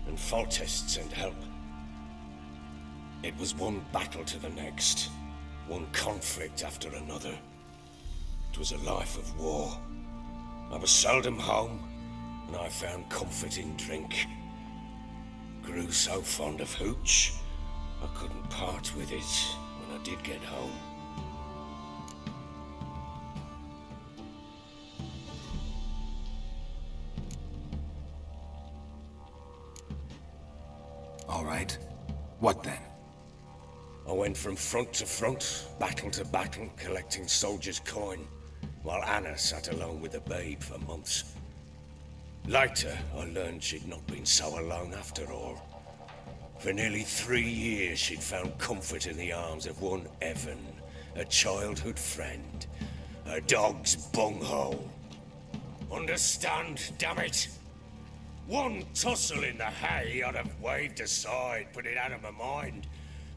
and Foltest sent help. It was one battle to the next, one conflict after another. It was a life of war. I was seldom home, and I found comfort in drink. Grew so fond of hooch, I couldn't part with it when I did get home. All right. What then? I went from front to front, battle to battle, collecting soldiers' coin, while Anna sat alone with the babe for months. Later, I learned she'd not been so alone after all. For nearly 3 years, she'd found comfort in the arms of one Evan, a childhood friend, a dog's bunghole. Understand, damn it? One tussle in the hay I'd have waved aside, put it out of my mind.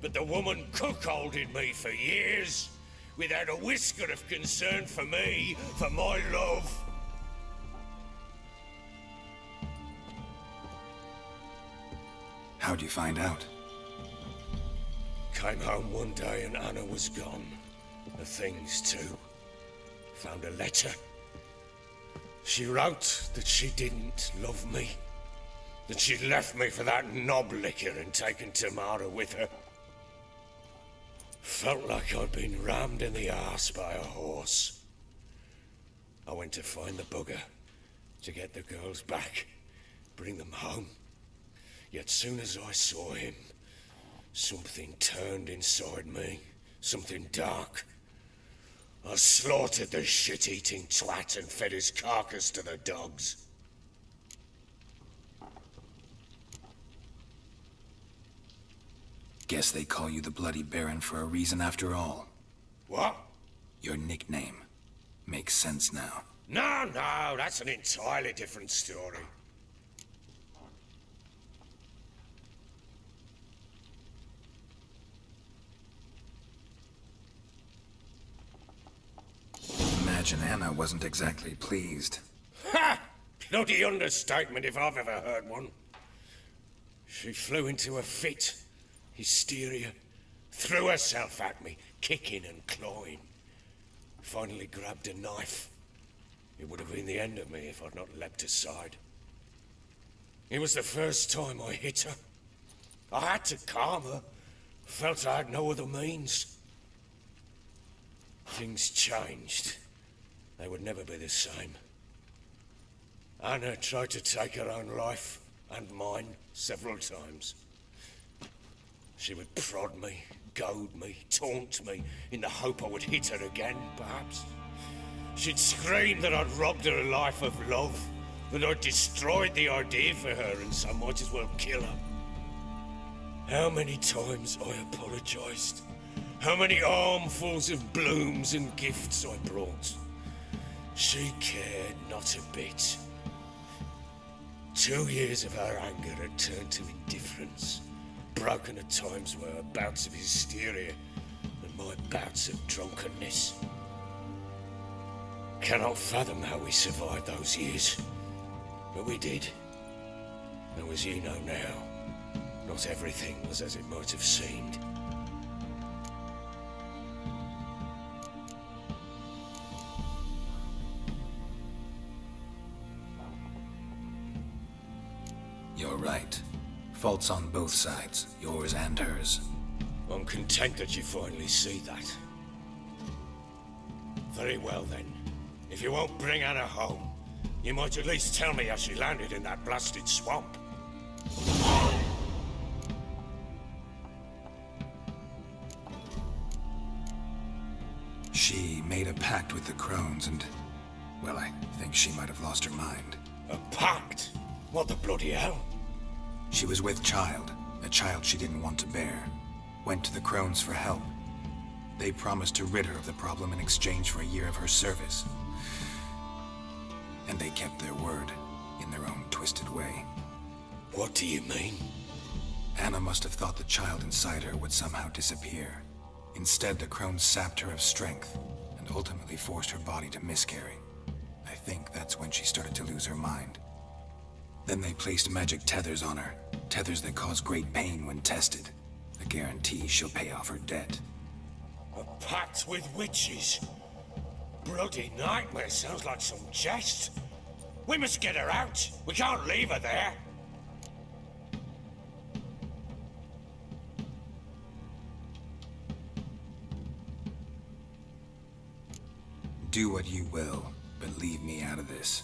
But the woman cuckolded me for years, without a whisker of concern for me, for my love. How'd you find out? Came home one day and Anna was gone. The things too. Found a letter. She wrote that she didn't love me. That she'd left me for that knob licker and taken Tamara with her. Felt like I'd been rammed in the arse by a horse. I went to find the bugger, to get the girls back, bring them home. Yet soon as I saw him, something turned inside me, something dark. I slaughtered the shit-eating twat and fed his carcass to the dogs. Guess they call you the Bloody Baron for a reason after all. What? Your nickname. Makes sense now. No, that's an entirely different story. Imagine Anna wasn't exactly pleased. Ha! Bloody understatement if I've ever heard one. She flew into a fit. Hysteria. Threw herself at me, kicking and clawing. Finally grabbed a knife. It would have been the end of me if I'd not leapt aside. It was the first time I hit her. I had to calm her. Felt I had no other means. Things changed. They would never be the same. Anna tried to take her own life, and mine, several times. She would prod me, goad me, taunt me, in the hope I would hit her again, perhaps. She'd scream that I'd robbed her life of love, But I destroyed the idea for her, and so I might as well kill her. How many times I apologized. How many armfuls of blooms and gifts I brought. She cared not a bit. 2 years of her anger had turned to indifference, broken at times by her bouts of hysteria and my bouts of drunkenness. Cannot fathom how we survived those years, but we did. Though as you know now, not everything was as it might have seemed. You're right. Faults on both sides, yours and hers. I'm content that you finally see that. Very well then. If you won't bring Anna home, you might at least tell me how she landed in that blasted swamp. She made a pact with the crones and... well, I think she might have lost her mind. A pact? What the bloody hell? She was with child, a child she didn't want to bear. Went to the crones for help. They promised to rid her of the problem in exchange for a year of her service. And they kept their word, in their own twisted way. What do you mean? Anna must have thought the child inside her would somehow disappear. Instead, the crones sapped her of strength, and ultimately forced her body to miscarry. I think that's when she started to lose her mind. Then they placed magic tethers on her, tethers that cause great pain when tested. A guarantee she'll pay off her debt. A pact with witches? Bloody nightmare, sounds like some jest. We must get her out. We can't leave her there. Do what you will, but leave me out of this.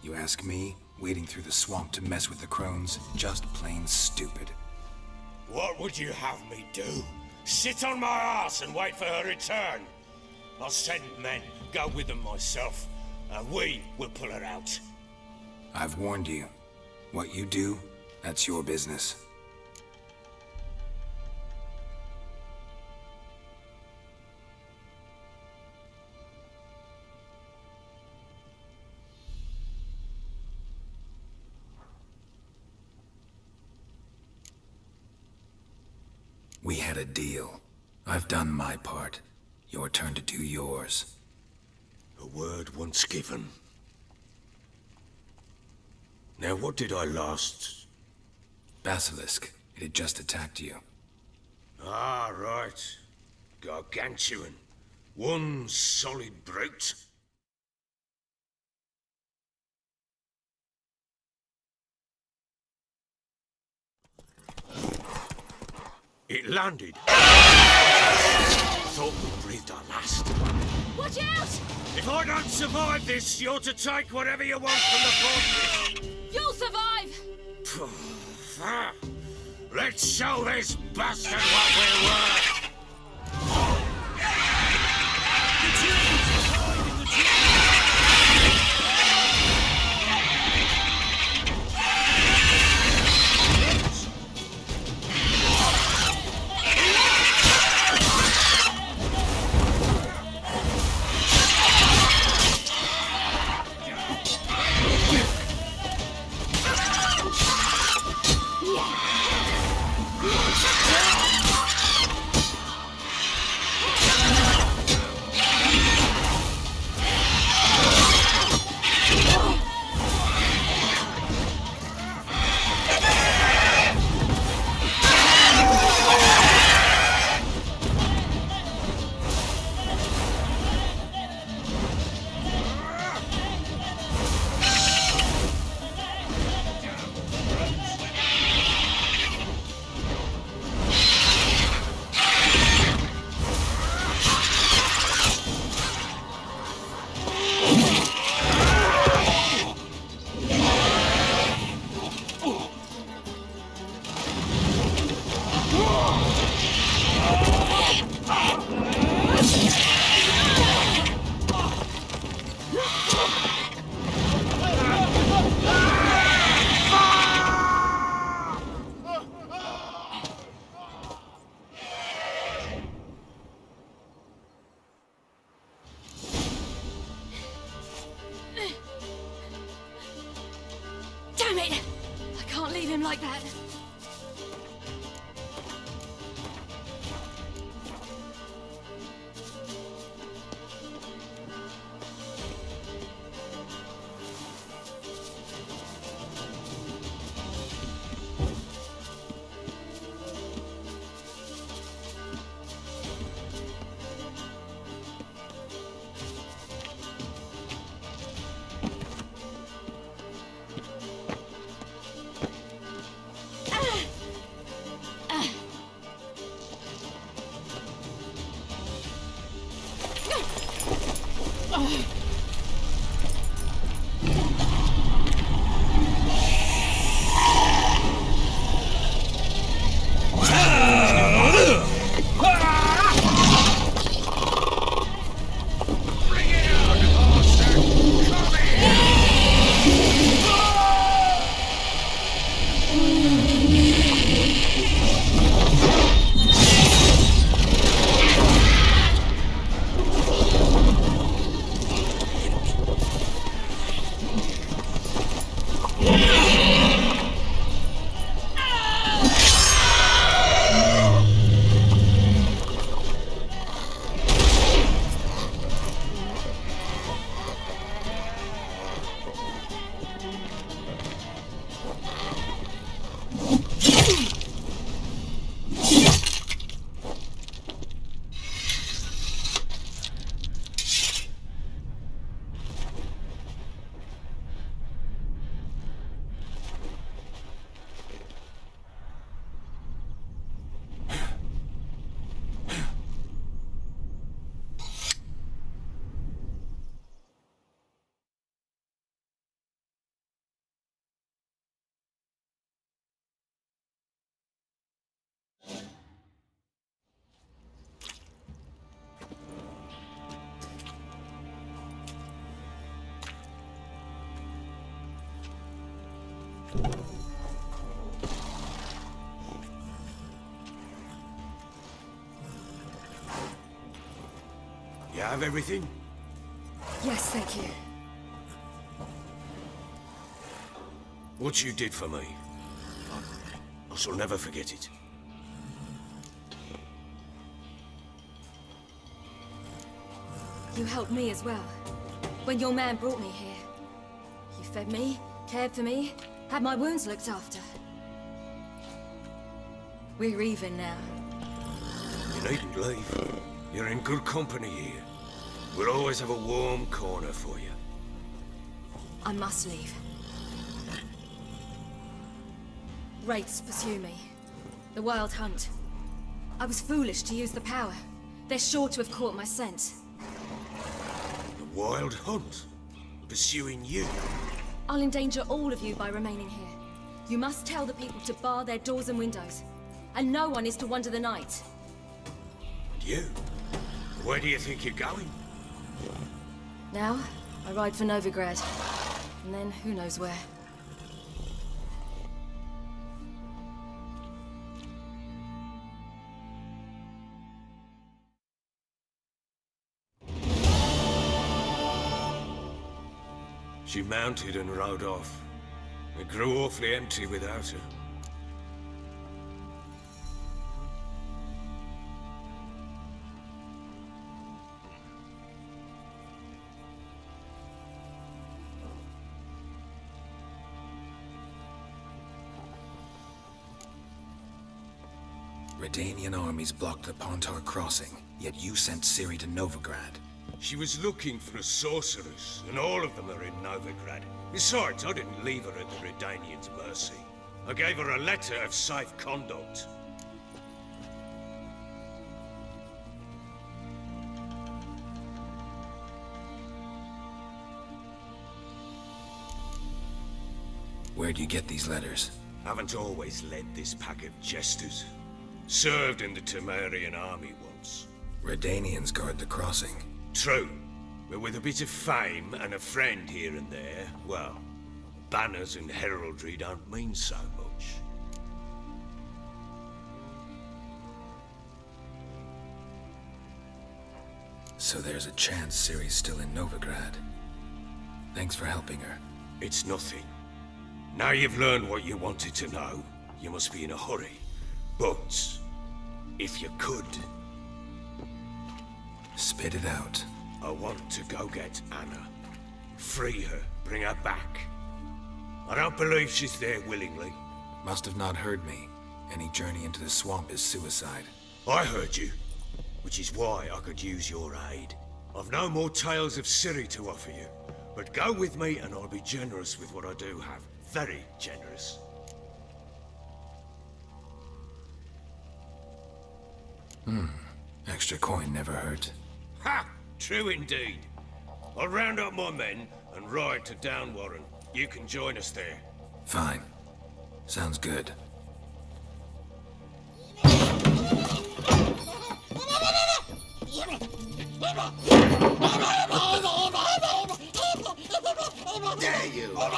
You ask me, wading through the swamp to mess with the crones, just plain stupid. What would you have me do? Sit on my ass and wait for her return? I'll send men, go with them myself, and we will pull her out. I've warned you. What you do, that's your business. We had a deal. I've done my part. Your turn to do yours. A word once given. Now what did I last... Basilisk. It had just attacked you. Ah, right. Gargantuan. One solid brute. It landed. Thought we breathed our last. Watch out! If I don't survive this, you're to take whatever you want from the fortress. You'll survive! Let's show this bastard what we're worth! Damn it! I can't leave him like that. You have everything? Yes, thank you. What you did for me, I shall never forget it. You helped me as well. When your man brought me here. You fed me, cared for me, had my wounds looked after. We're even now. You needn't leave. You're in good company here. We'll always have a warm corner for you. I must leave. Wraiths pursue me. The Wild Hunt. I was foolish to use the power. They're sure to have caught my scent. The Wild Hunt? Pursuing you? I'll endanger all of you by remaining here. You must tell the people to bar their doors and windows. And no one is to wander the night. You? Where do you think you're going? Now, I ride for Novigrad. And then, who knows where. She mounted and rode off. It grew awfully empty without her. Redanian armies blocked the Pontar crossing, yet you sent Ciri to Novigrad. She was looking for a sorceress, and all of them are in Novigrad. Besides, I didn't leave her at the Redanians' mercy. I gave her a letter of safe conduct. Where'd you get these letters? Haven't always led this pack of jesters. Served in the Temerian army once. Redanians guard the crossing. True, but with a bit of fame and a friend here and there, well, banners and heraldry don't mean so much. So there's a chance Ciri's still in Novigrad. Thanks for helping her. It's nothing. Now you've learned what you wanted to know, you must be in a hurry. But, if you could... Spit it out. I want to go get Anna. Free her, bring her back. I don't believe she's there willingly. Must have not heard me. Any journey into the swamp is suicide. I heard you, which is why I could use your aid. I've no more tales of Ciri to offer you, but go with me and I'll be generous with what I do have. Very generous. Extra coin never hurt. Ha! True indeed. I'll round up my men and ride to Downwarren. You can join us there. Fine. Sounds good. There you are.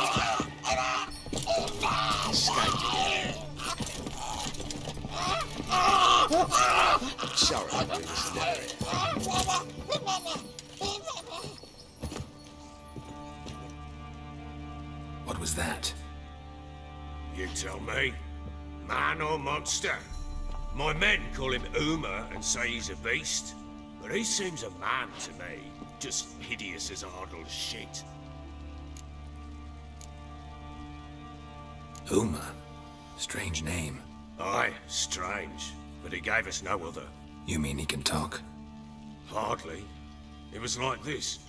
Escaped again. Sorry, I was never here. What was that? You tell me. Man or monster? My men call him Uma and say he's a beast. But he seems a man to me. Just hideous as Ardle's shit. Uma? Strange name. Aye, strange. But he gave us no other. You mean he can talk? Hardly. It was like this.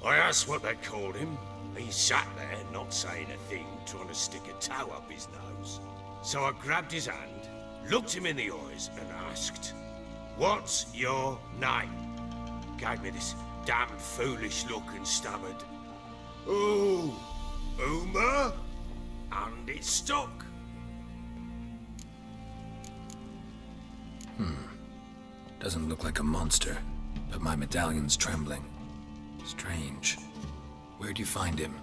I asked what they called him. He sat there, not saying a thing, trying to stick a toe up his nose. So I grabbed his hand, looked him in the eyes, and asked, "What's your name?" Gave me this damned foolish look and stammered, "Oh, Uma?" And it stuck. Doesn't look like a monster, but my medallion's trembling. Strange. Where'd you find him?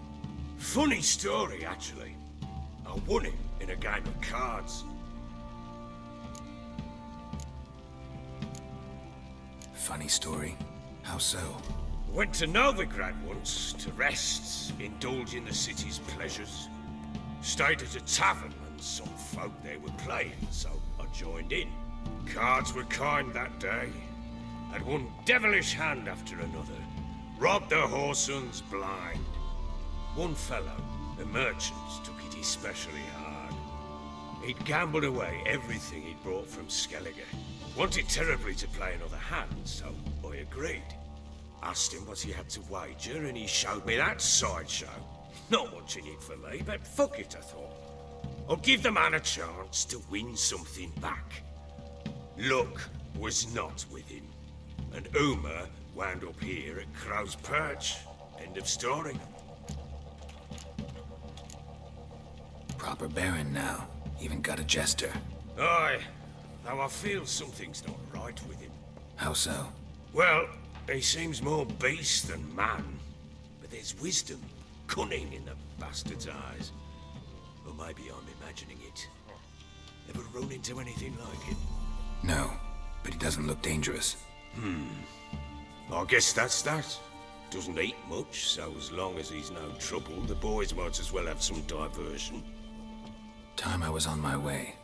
Funny story, actually. I won him in a game of cards. Funny story? How so? Went to Novigrad once to rest, indulge in the city's pleasures. Stayed at a tavern and some folk there were playing, so I joined in. Cards were kind that day. Had one devilish hand after another. Robbed the whoresun's blind. One fellow, a merchant, took it especially hard. He'd gambled away everything he'd brought from Skellige. Wanted terribly to play another hand, so I agreed. Asked him what he had to wager, and he showed me that sideshow. Not much in it for me, but fuck it, I thought. I'll give the man a chance to win something back. Luck was not with him, and Uma wound up here at Crow's Perch. End of story. Proper baron now. Even got a jester. Aye, though I feel something's not right with him. How so? Well, he seems more beast than man. But there's wisdom, cunning in the bastard's eyes. Or maybe I'm imagining it. Ever run into anything like him? No, but he doesn't look dangerous. I guess that's that. Doesn't eat much, so as long as he's no trouble, the boys might as well have some diversion. Time I was on my way.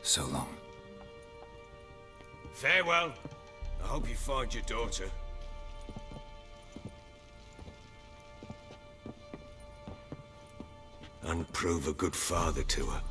So long. Farewell. I hope you find your daughter. And prove a good father to her.